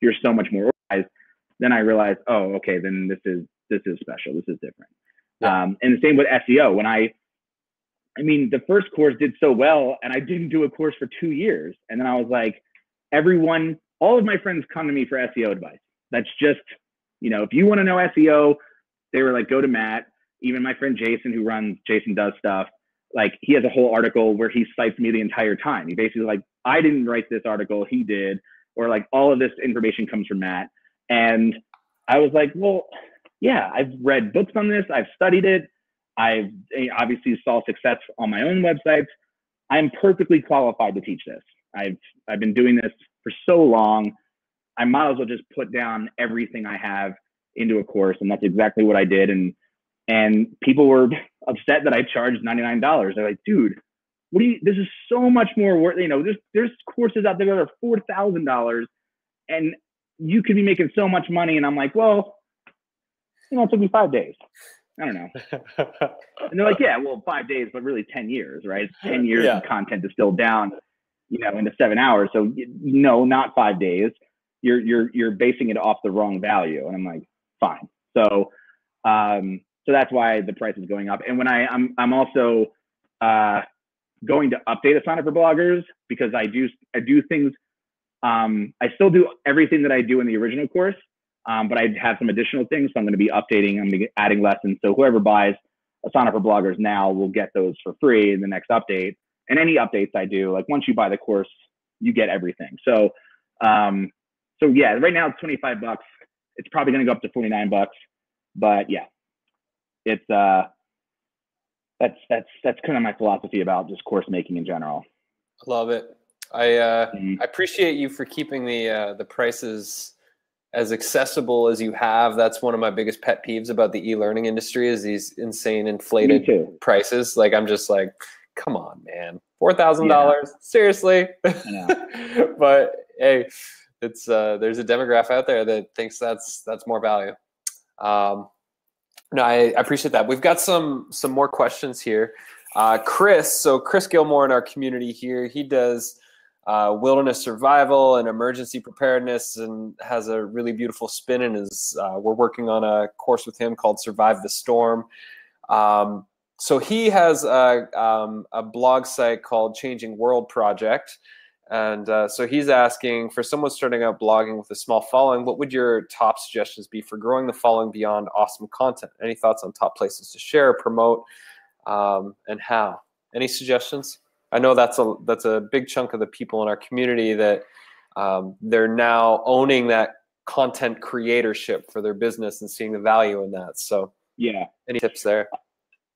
you're so much more organized, then I realized, oh, okay, then this is special. This is different. Yeah. And the same with SEO. I mean, the first course did so well, and I didn't do a course for 2 years. And then I was like, all of my friends come to me for SEO advice. That's just, you know, if you want to know SEO, they were like, go to Matt. Even my friend Jason, Jason Does Stuff, like, he has a whole article where he cites me the entire time. He basically like, I didn't write this article, he did, or like, all of this information comes from Matt. And I was like, well, yeah, I've read books on this. I've studied it. I've obviously saw success on my own websites. I'm perfectly qualified to teach this. I've been doing this for so long. I might as well just put down everything I have into a course. And that's exactly what I did. And people were upset that I charged $99. They're like, dude, this is so much more worth, you know, there's courses out there that are $4,000, and you could be making so much money. And I'm like, well, you know, it took me 5 days. I don't know. And they're like, yeah, well, 5 days, but really 10 years, right? It's 10 years of content distilled down, you know, into 7 hours. So no, not 5 days. You're basing it off the wrong value. And I'm like, fine. So that's why the price is going up. And when I'm also, going to update Asana for bloggers because I do things. I still do everything that I do in the original course, but I have some additional things. So I'm going to be updating. I'm going to be adding lessons. So whoever buys Asana for bloggers now will get those for free in the next update. And any updates I do, like once you buy the course, you get everything. So, yeah, right now it's $25. It's probably going to go up to $49, but yeah, it's that's kind of my philosophy about just course making in general. Love it. I appreciate you for keeping the prices as accessible as you have. That's one of my biggest pet peeves about the e-learning industry is these insane inflated prices. Like I'm just like, come on, man, $4,000, seriously? But hey, it's there's a demographic out there that thinks that's more value. No, I appreciate that. We've got some more questions here. Chris Gilmore in our community here, he does wilderness survival and emergency preparedness and has a really beautiful spin in his, we're working on a course with him called Survive the Storm. So he has a blog site called Changing World Project. And so he's asking, for someone starting out blogging with a small following, what would your top suggestions be for growing the following beyond awesome content? Any thoughts on top places to share, promote, and how? Any suggestions? I know that's a big chunk of the people in our community that they're now owning that content creatorship for their business and seeing the value in that. So yeah, any tips there?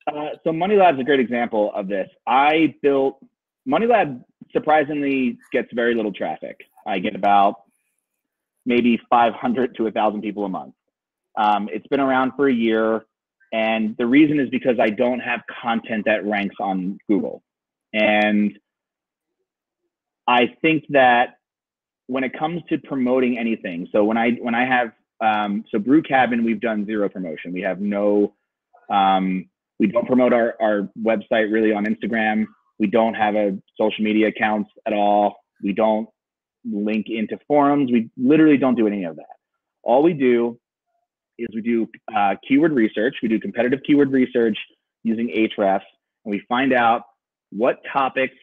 So MoneyLab is a great example of this. I built MoneyLab. Surprisingly, gets very little traffic. I get about maybe 500 to 1,000 people a month. It's been around for a year, and the reason is because I don't have content that ranks on Google. And I think that when it comes to promoting anything, so when I have so Brew Cabin, we've done zero promotion. We have no, we don't promote our website really on Instagram. We don't have a social media accounts at all. We don't link into forums. We literally don't do any of that. All we do is we do keyword research. We do competitive keyword research using Ahrefs, and we find out what topics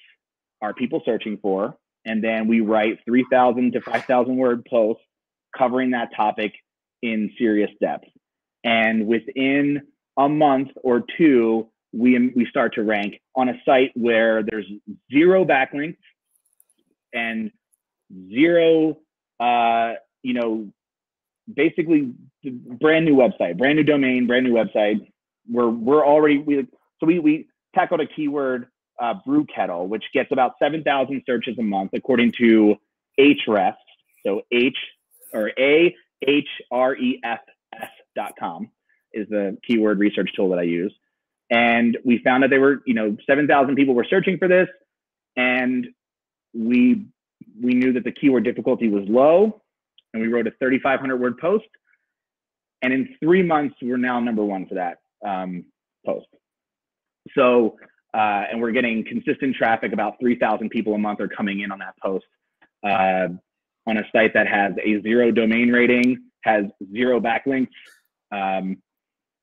are people searching for, and then we write 3,000 to 5,000 word posts covering that topic in serious depth. And within a month or two, we start to rank on a site where there's zero backlinks and zero, basically brand new website, brand new domain, brand new website. We're already, we tackled a keyword, brew kettle, which gets about 7,000 searches a month according to Ahrefs. So ahrefs.com is the keyword research tool that I use. And we found that 7,000 people were searching for this, and we knew that the keyword difficulty was low, and we wrote a 3,500 word post. And in 3 months, we're now #1 for that post. So, and we're getting consistent traffic. About 3,000 people a month are coming in on that post on a site that has a 0 domain rating, has 0 backlinks,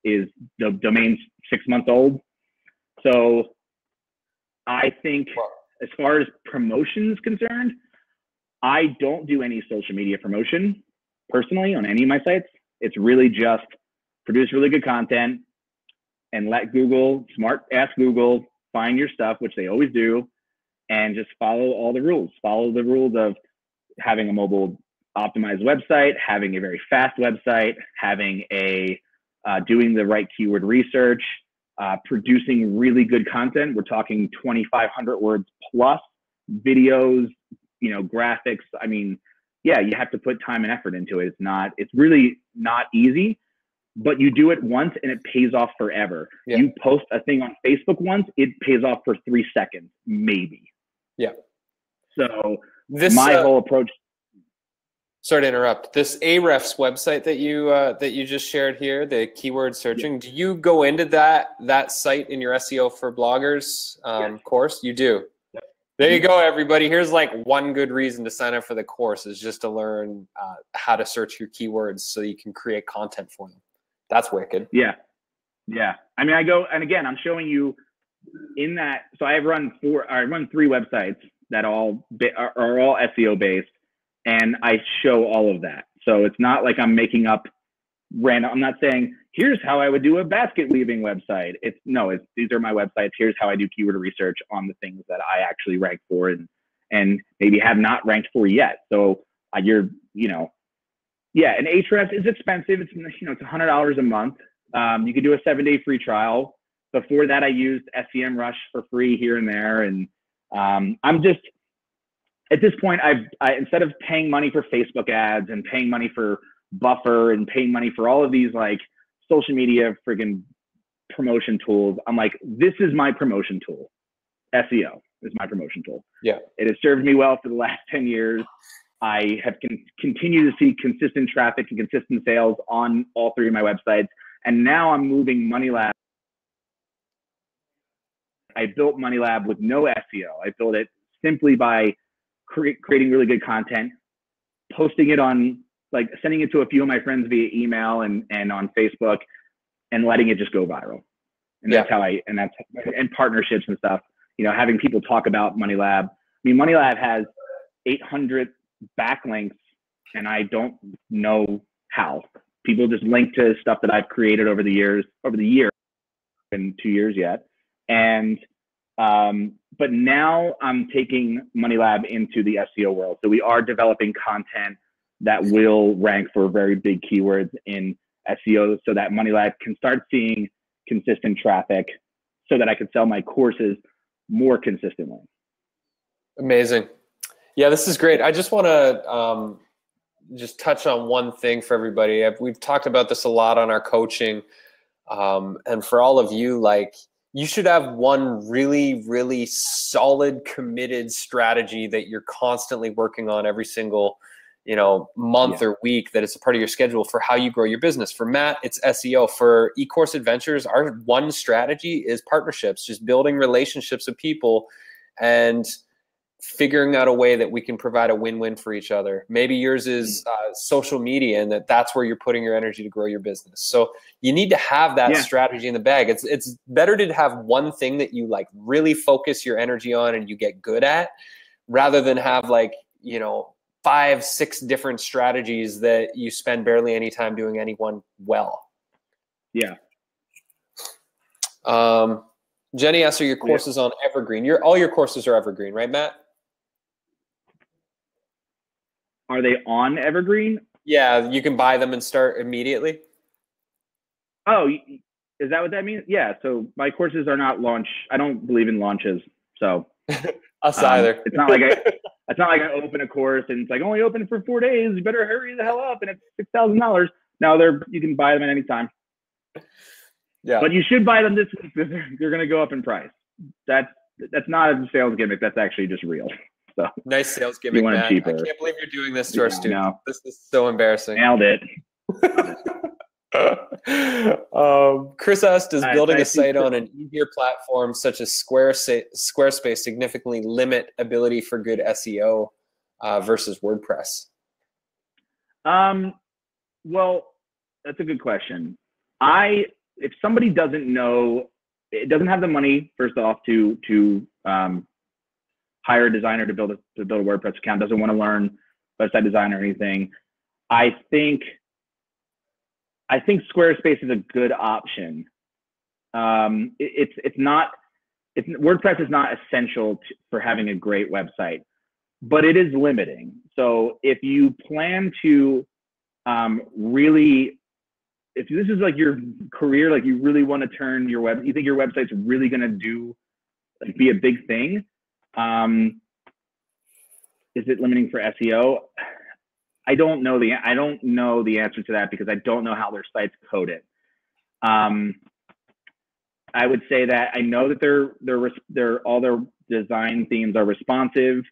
is the domain's 6 months old. So I think as far as promotion is concerned, I don't do any social media promotion personally on any of my sites. It's really just produce really good content and let ask Google, find your stuff, which they always do, and just follow all the rules. Follow the rules of having a mobile optimized website, having a very fast website, having doing the right keyword research, producing really good content. We're talking 2,500 words plus, videos, graphics. I mean, yeah, you have to put time and effort into it. It's really not easy, but you do it once and it pays off forever. Yeah. You post a thing on Facebook once, it pays off for 3 seconds, maybe. Yeah. So my whole approach. Sorry to interrupt. This Ahrefs website that you just shared here, the keyword searching, yeah. Do you go into that site in your SEO for bloggers course? You do. Yep. There you go, everybody. Here's like one good reason to sign up for the course is just to learn how to search your keywords so you can create content for them. That's wicked. Yeah. Yeah. I mean, I go, and again, I'm showing you in that, so I run 3 websites that are all SEO based, and I show all of that. So it's not like I'm making up random. I'm not saying here's how I would do a basket weaving website. These are my websites. Here's how I do keyword research on the things that I actually rank for and maybe have not ranked for yet. So and Ahrefs is expensive. It's it's $100 a month. You could do a 7-day free trial. Before that, I used SEMrush for free here and there, and I'm just at this point, I instead of paying money for Facebook ads and paying money for Buffer and paying money for all of these like social media friggin' promotion tools, I'm like, this is my promotion tool. SEO is my promotion tool. Yeah, it has served me well for the last 10 years. I have continued to see consistent traffic and consistent sales on all 3 of my websites, and now I'm moving MoneyLab. I built MoneyLab with no SEO. I built it simply by creating really good content, posting it on, like sending it to a few of my friends via email and on Facebook, and letting it just go viral. And that's how and partnerships and stuff, having people talk about MoneyLab. I mean, MoneyLab has 800 backlinks, and I don't know how. People just link to stuff that I've created over the year, in 2 years yet. And but now I'm taking MoneyLab into the SEO world. So we are developing content that will rank for very big keywords in SEO, so that MoneyLab can start seeing consistent traffic, so that I can sell my courses more consistently. Amazing. Yeah, this is great. I just want to just touch on one thing for everybody. We've talked about this a lot on our coaching, and for all of you, like, you should have one really, really solid, committed strategy that you're constantly working on every single, month or week, that it's a part of your schedule for how you grow your business. For Matt, it's SEO. For eCourse Adventures, our one strategy is partnerships, just building relationships with people and figuring out a way that we can provide a win-win for each other. Maybe yours is social media, and that's where you're putting your energy to grow your business. So you need to have that strategy in the bag. It's better to have one thing that you like really focus your energy on and you get good at, rather than have 5-6 different strategies that you spend barely any time doing any one well. Yeah. Jenny asked, are your courses on Evergreen? All your courses are Evergreen, right, Matt? Are they on Evergreen? Yeah, you can buy them and start immediately. Oh, is that what that means? Yeah, so my courses are not launch. I don't believe in launches, so. Us either. It's not like I open a course and it's like only open for 4 days. You better hurry the hell up, and it's $6,000. No, you can buy them at any time. Yeah, but you should buy them this week because they're going to go up in price. That's not a sales gimmick. That's actually just real. So nice sales gimmick, Matt. I can't believe you're doing this to our students. No. This is so embarrassing. Nailed it. Chris asked, does building a site on an easier platform such as Squarespace significantly limit ability for good SEO versus WordPress? Well, that's a good question. If somebody doesn't know, it doesn't have the money, first off, to hire a designer to build a WordPress account, doesn't want to learn website design or anything, I think Squarespace is a good option. WordPress is not essential for having a great website, but it is limiting. So if you plan to if this is like your career, like you really want to turn you think your website's really going to be a big thing, is it limiting for SEO? I don't know the answer to that, because I don't know how their site's coded. I would say that I know that all their design themes are responsive.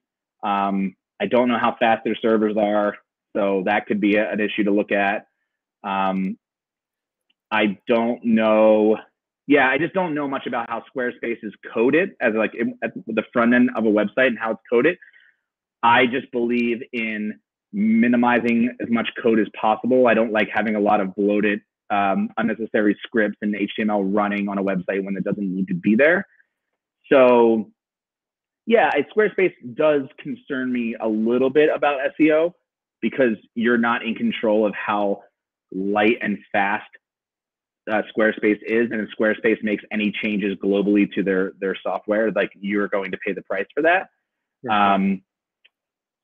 I don't know how fast their servers are, so that could be an issue to look at. I don't know. Yeah, I just don't know much about how Squarespace is coded as at the front end of a website and how it's coded. I just believe in minimizing as much code as possible. I don't like having a lot of bloated, unnecessary scripts and HTML running on a website when it doesn't need to be there. So yeah, Squarespace does concern me a little bit about SEO because you're not in control of how light and fast Squarespace is, and if Squarespace makes any changes globally to their software, like, you're going to pay the price for that.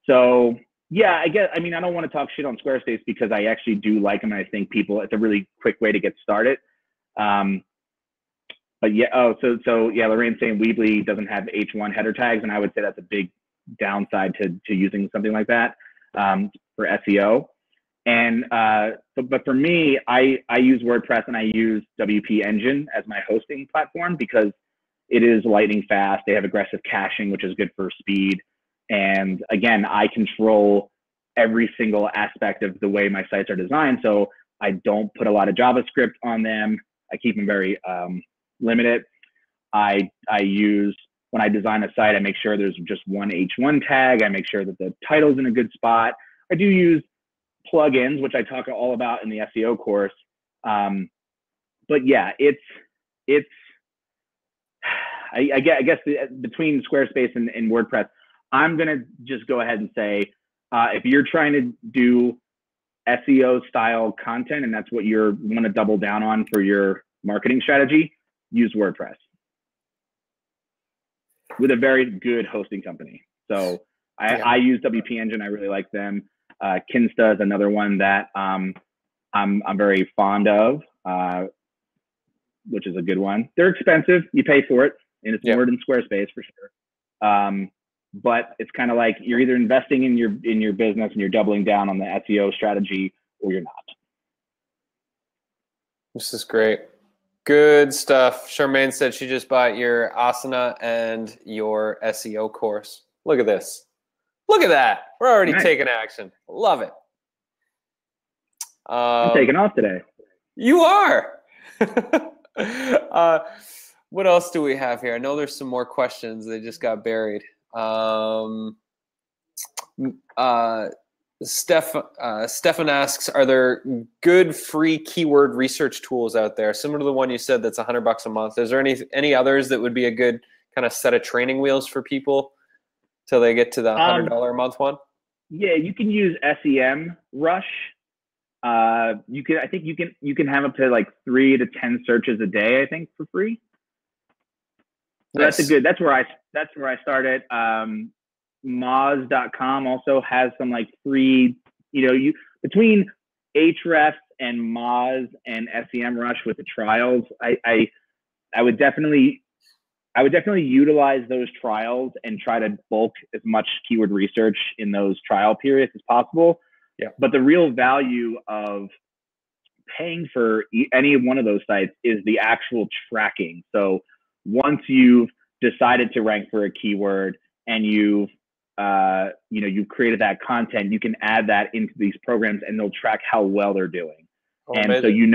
So yeah, I mean, I don't want to talk shit on Squarespace because I actually do like them, and I think it's a really quick way to get started. But yeah, so yeah, Lorraine's saying Weebly doesn't have H1 header tags, and I would say that's a big downside to using something like that for SEO. And but for me, I use WordPress and I use WP Engine as my hosting platform because it is lightning fast. They have aggressive caching, which is good for speed. And again, I control every single aspect of the way my sites are designed. So I don't put a lot of JavaScript on them. I keep them very limited. I use, when I design a site, I make sure there's just one H1 tag. I make sure that the title's in a good spot. I do use plugins, which I talk all about in the SEO course. But yeah, I guess between Squarespace and WordPress, I'm going to just go ahead and say, if you're trying to do SEO style content and that's what you want to double down on for your marketing strategy, use WordPress with a very good hosting company. So I use WP Engine. I really like them. Kinsta is another one that I'm very fond of, which is a good one. They're expensive. You pay for it, and it's more than Squarespace for sure. But it's kind of like you're either investing in your business and you're doubling down on the SEO strategy, or you're not. This is great. Good stuff. Charmaine said she just bought your Asana and your SEO course. Look at this. Look at that. We're already taking action. Love it. I'm taking off today. You are. What else do we have here? I know there's some more questions. They just got buried. Stefan asks, are there good free keyword research tools out there? Similar to the one you said that's $100 a month. Is there any others that would be a good kind of set of training wheels for people till they get to the $100 a month one? Yeah, you can use SEM Rush. I think you can have up to like 3 to 10 searches a day, I think, for free. So nice. That's where I started. Moz.com also has some like free, between Ahrefs and Moz and SEM Rush with the trials, I would definitely utilize those trials and try to bulk as much keyword research in those trial periods as possible. Yeah. But the real value of paying for any one of those sites is the actual tracking. So once you've decided to rank for a keyword and you've created that content, you can add that into these programs and they'll track how well they're doing. And amazing.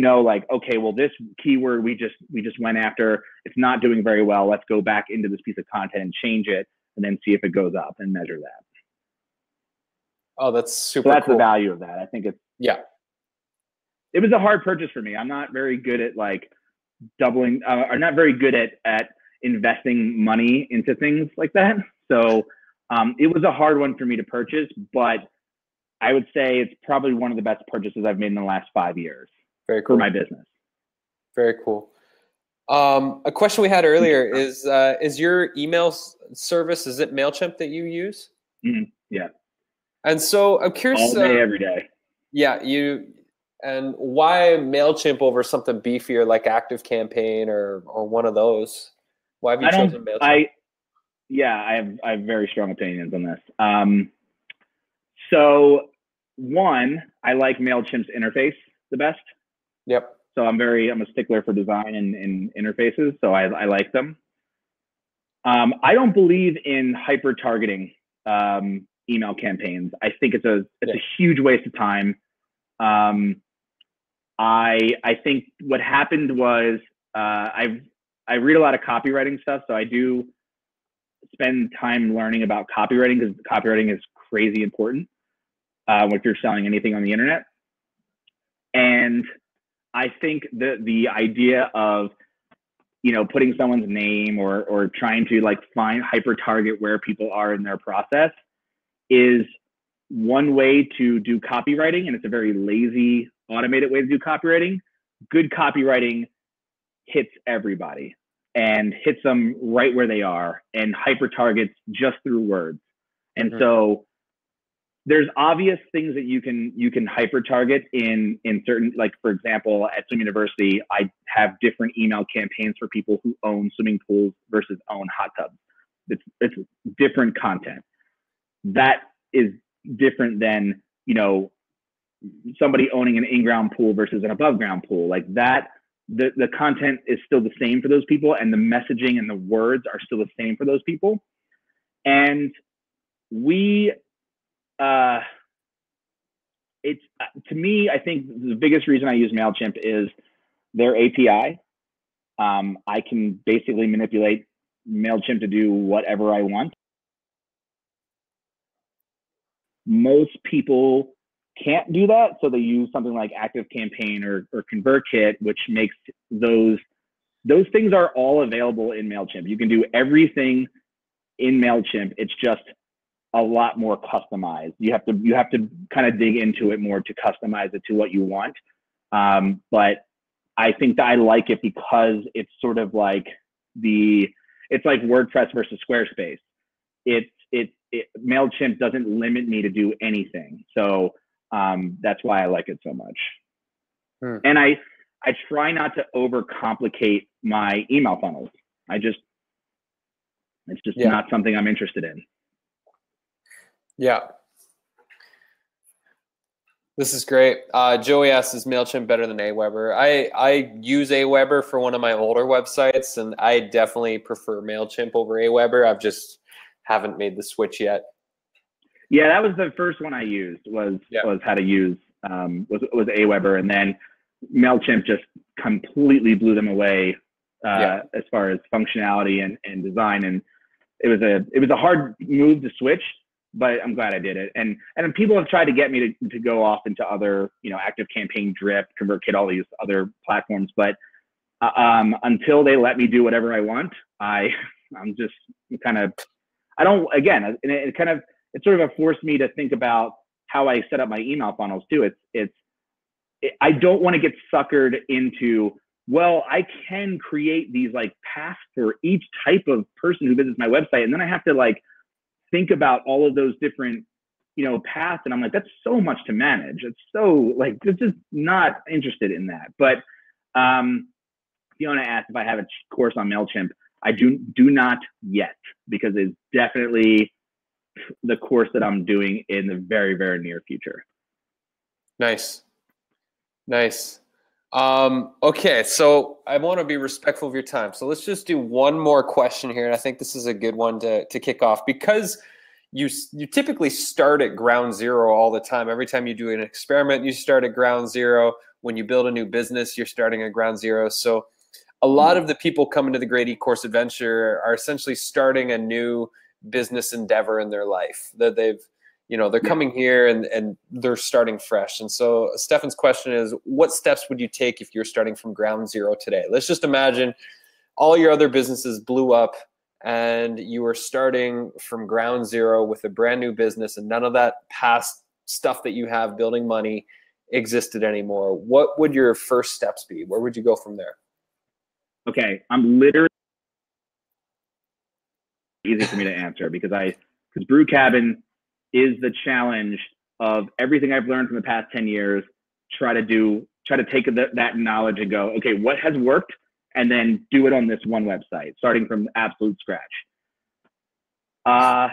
So like, okay, well, this keyword we just went after, it's not doing very well. Let's go back into this piece of content and change it and then see if it goes up and measure that. Oh, that's super cool. So that's the value of that. I think it was a hard purchase for me. I'm not very good at like doubling, or not very good at investing money into things like that. So it was a hard one for me to purchase, but I would say it's probably one of the best purchases I've made in the last 5 years. Very cool. For my business. Very cool. A question we had earlier is your email service, is it MailChimp that you use? Mm-hmm. Yeah. And so I'm curious. All day, every day. Yeah. And why MailChimp over something beefier like ActiveCampaign or one of those? Why have you chosen MailChimp? I have very strong opinions on this. So one, I like MailChimp's interface the best. Yep. So I'm a stickler for design and interfaces. So I like them. I don't believe in hyper targeting email campaigns. I think it's a huge waste of time. I think what happened was I read a lot of copywriting stuff, so I do spend time learning about copywriting because copywriting is crazy important if you're selling anything on the internet. And I think the idea of putting someone's name or trying to like find hyper target where people are in their process is one way to do copywriting, and it's a very lazy, automated way to do copywriting. Good copywriting hits everybody and hits them right where they are and hyper targets just through words. And so there's obvious things that you can hyper target in certain, like for example, at Swim University, I have different email campaigns for people who own swimming pools versus own hot tubs. It's different content. That is different than, somebody owning an in-ground pool versus an above-ground pool. Like that, the content is still the same for those people, and the messaging and the words are still the same for those people. And it's to me, I think the biggest reason I use MailChimp is their API. I can basically manipulate MailChimp to do whatever I want. Most people can't do that, so they use something like ActiveCampaign or ConvertKit, which makes those things are all available in MailChimp. You can do everything in MailChimp. It's just a lot more customized. You have to kind of dig into it more to customize it to what you want. But I think that I like it because it's sort of like it's like WordPress versus Squarespace. MailChimp doesn't limit me to do anything. So that's why I like it so much. And I try not to overcomplicate my email funnels. It's just not something I'm interested in. Yeah. This is great. Joey asks, is MailChimp better than Aweber? I use Aweber for one of my older websites, and I definitely prefer MailChimp over Aweber. I've just haven't made the switch yet. Yeah, that was the first one I used was how to use was Aweber, and then MailChimp just completely blew them away as far as functionality and design. And it was a hard move to switch, but I'm glad I did it. And people have tried to get me to go off into other, ActiveCampaign, Drip, ConvertKit, all these other platforms. But until they let me do whatever I want, I'm just kind of, I don't, again, it sort of forced me to think about how I set up my email funnels too. I don't want to get suckered into, well, I can create these like paths for each type of person who visits my website. And then I have to like think about all of those different, paths. And I'm like, that's so much to manage. It's so like, just not interested in that. But Fiona asked if I have a course on MailChimp. I do not yet, because it's definitely the course that I'm doing in the very, very near future. Nice. Okay, so I want to be respectful of your time. So let's just do one more question here. And I think this is a good one to kick off, because you typically start at ground zero all the time. Every time you do an experiment, you start at ground zero. When you build a new business, you're starting at ground zero. So a lot of the people coming to the Great eCourse Adventure are essentially starting a new business endeavor in their life that they're coming here and they're starting fresh. And so Stefan's question is, what steps would you take if you're starting from ground zero today? Let's just imagine all your other businesses blew up and you were starting from ground zero with a brand new business, and none of that past stuff that you have building money existed anymore. What would your first steps be? Where would you go from there? Okay, I'm literally easy for me to answer because Brew Cabin is the challenge of everything I've learned from the past 10 years. Try to take that knowledge and go, okay, what has worked, and then do it on this one website, starting from absolute scratch. I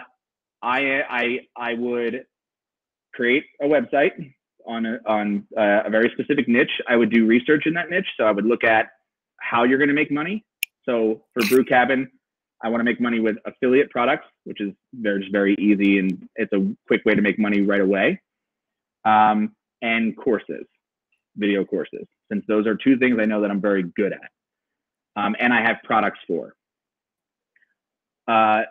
would create a website on a very specific niche. I would do research in that niche, so I would look at how you're going to make money. So for Brew Cabin, I want to make money with affiliate products, which is very easy, and it's a quick way to make money right away. And courses, video courses, since those are two things I know that I'm very good at. And I have products for. I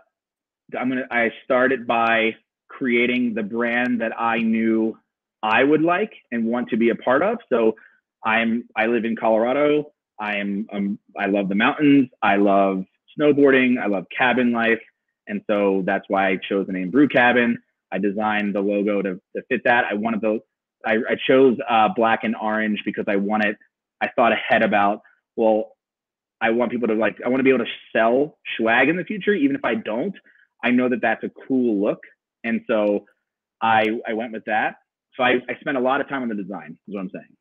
started by creating the brand that I knew I would like and want to be a part of. So I live in Colorado. I love the mountains. I love snowboarding. I love cabin life. And so that's why I chose the name Brew Cabin. I designed the logo to fit that. I chose black and orange because I thought ahead about, well, I want people to I want to be able to sell swag in the future. Even if I don't, I know that that's a cool look. And so I went with that. So I spent a lot of time on the design is what I'm saying.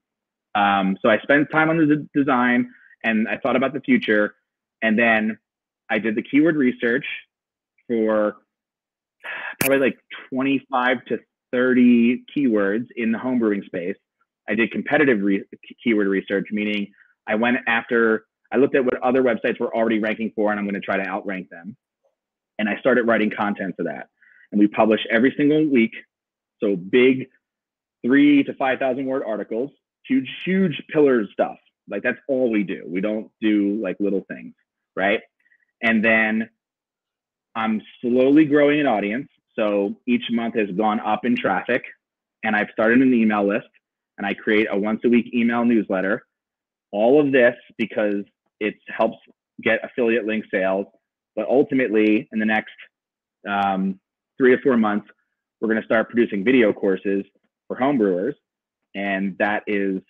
So I spent time on the design and I thought about the future. And then I did the keyword research for probably like 25 to 30 keywords in the homebrewing space. I did competitive keyword research, meaning I looked at what other websites were already ranking for, and I'm going to try to outrank them. And I started writing content for that. And we publish every single week. So big 3,000 to 5,000 word articles, huge pillar stuff. Like that's all we do. We don't do like little things, right? And then I'm slowly growing an audience. So each month has gone up in traffic, and I've started an email list, and I create a once a week email newsletter. All of this because it helps get affiliate link sales. But ultimately, in the next 3 to 4 months, we're going to start producing video courses for homebrewers. And that is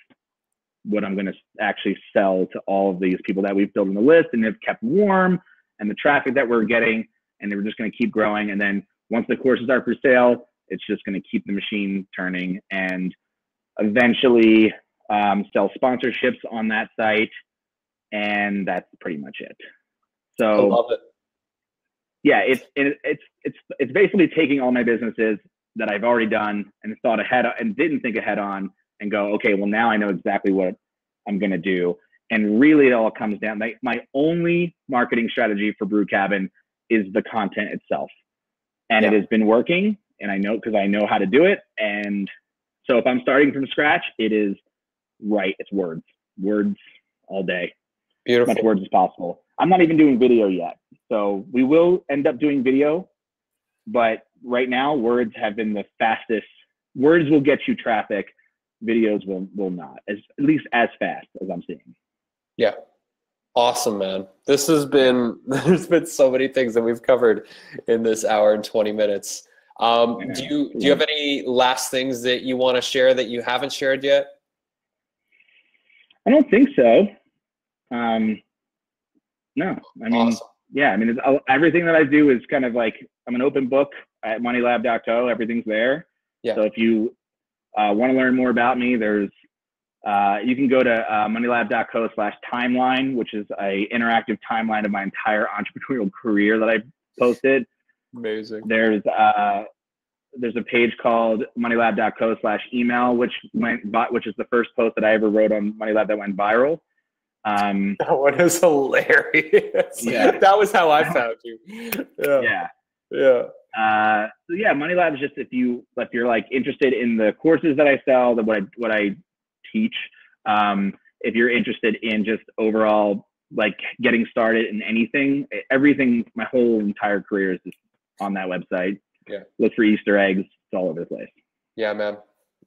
what I'm going to actually sell to all of these people that we've built on the list and have kept warm, and the traffic that we're getting. And we're just going to keep growing. And then once the courses are for sale, it's just going to keep the machine turning and eventually sell sponsorships on that site. And that's pretty much it. So I love it. Yeah, it's basically taking all my businesses that I've already done and thought ahead and didn't think ahead on and go, okay, well now I know exactly what I'm going to do. And really it all comes down, my only marketing strategy for Brew Cabin is the content itself. And it has been working, and I know because I know how to do it. And so if I'm starting from scratch, it's words all day. Beautiful. As much words as possible. I'm not even doing video yet. So we will end up doing video, but right now words have been the fastest. Words will get you traffic. Videos will not, at least as fast as I'm seeing. Yeah. Awesome, man. There's been so many things that we've covered in this hour and 20 minutes. Do you have any last things that you want to share that you haven't shared yet? I don't think so. No, I mean, awesome. Yeah, I mean, everything that I do is kind of like, I'm an open book at moneylab.co. Everything's there. Yeah. So if you want to learn more about me, you can go to moneylab.co/timeline, which is a interactive timeline of my entire entrepreneurial career that I posted. Amazing. There's a page called moneylab.co/email, which is the first post that I ever wrote on MoneyLab that went viral. That one is hilarious. Yeah. That was how I found you. Yeah. So yeah, MoneyLab is just if you're like interested in the courses that I sell, what I teach. If you're interested in just overall like getting started in everything, my whole entire career is just on that website. Yeah. Look for Easter eggs. It's all over the place. Yeah, man.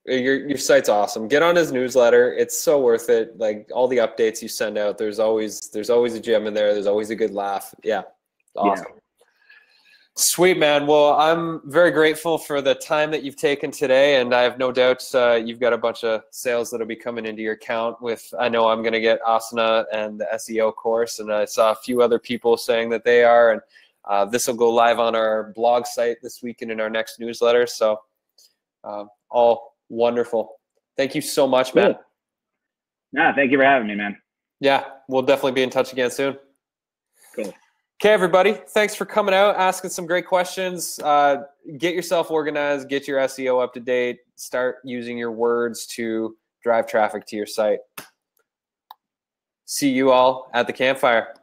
Your site's awesome. Get on his newsletter. It's so worth it. Like all the updates you send out, there's always a gem in there. There's always a good laugh. Yeah. Awesome. Yeah. Sweet, man. Well, I'm very grateful for the time that you've taken today, and I have no doubt you've got a bunch of sales that'll be coming into your account I know I'm going to get Asana and the SEO course, and I saw a few other people saying that they are, and this will go live on our blog site this week and in our next newsletter. So all wonderful. Thank you so much, man. Cool. Nah, thank you for having me, man. Yeah, we'll definitely be in touch again soon. Cool. Okay, everybody. Thanks for coming out, asking some great questions. Get yourself organized, get your SEO up to date, start using your words to drive traffic to your site. See you all at the campfire.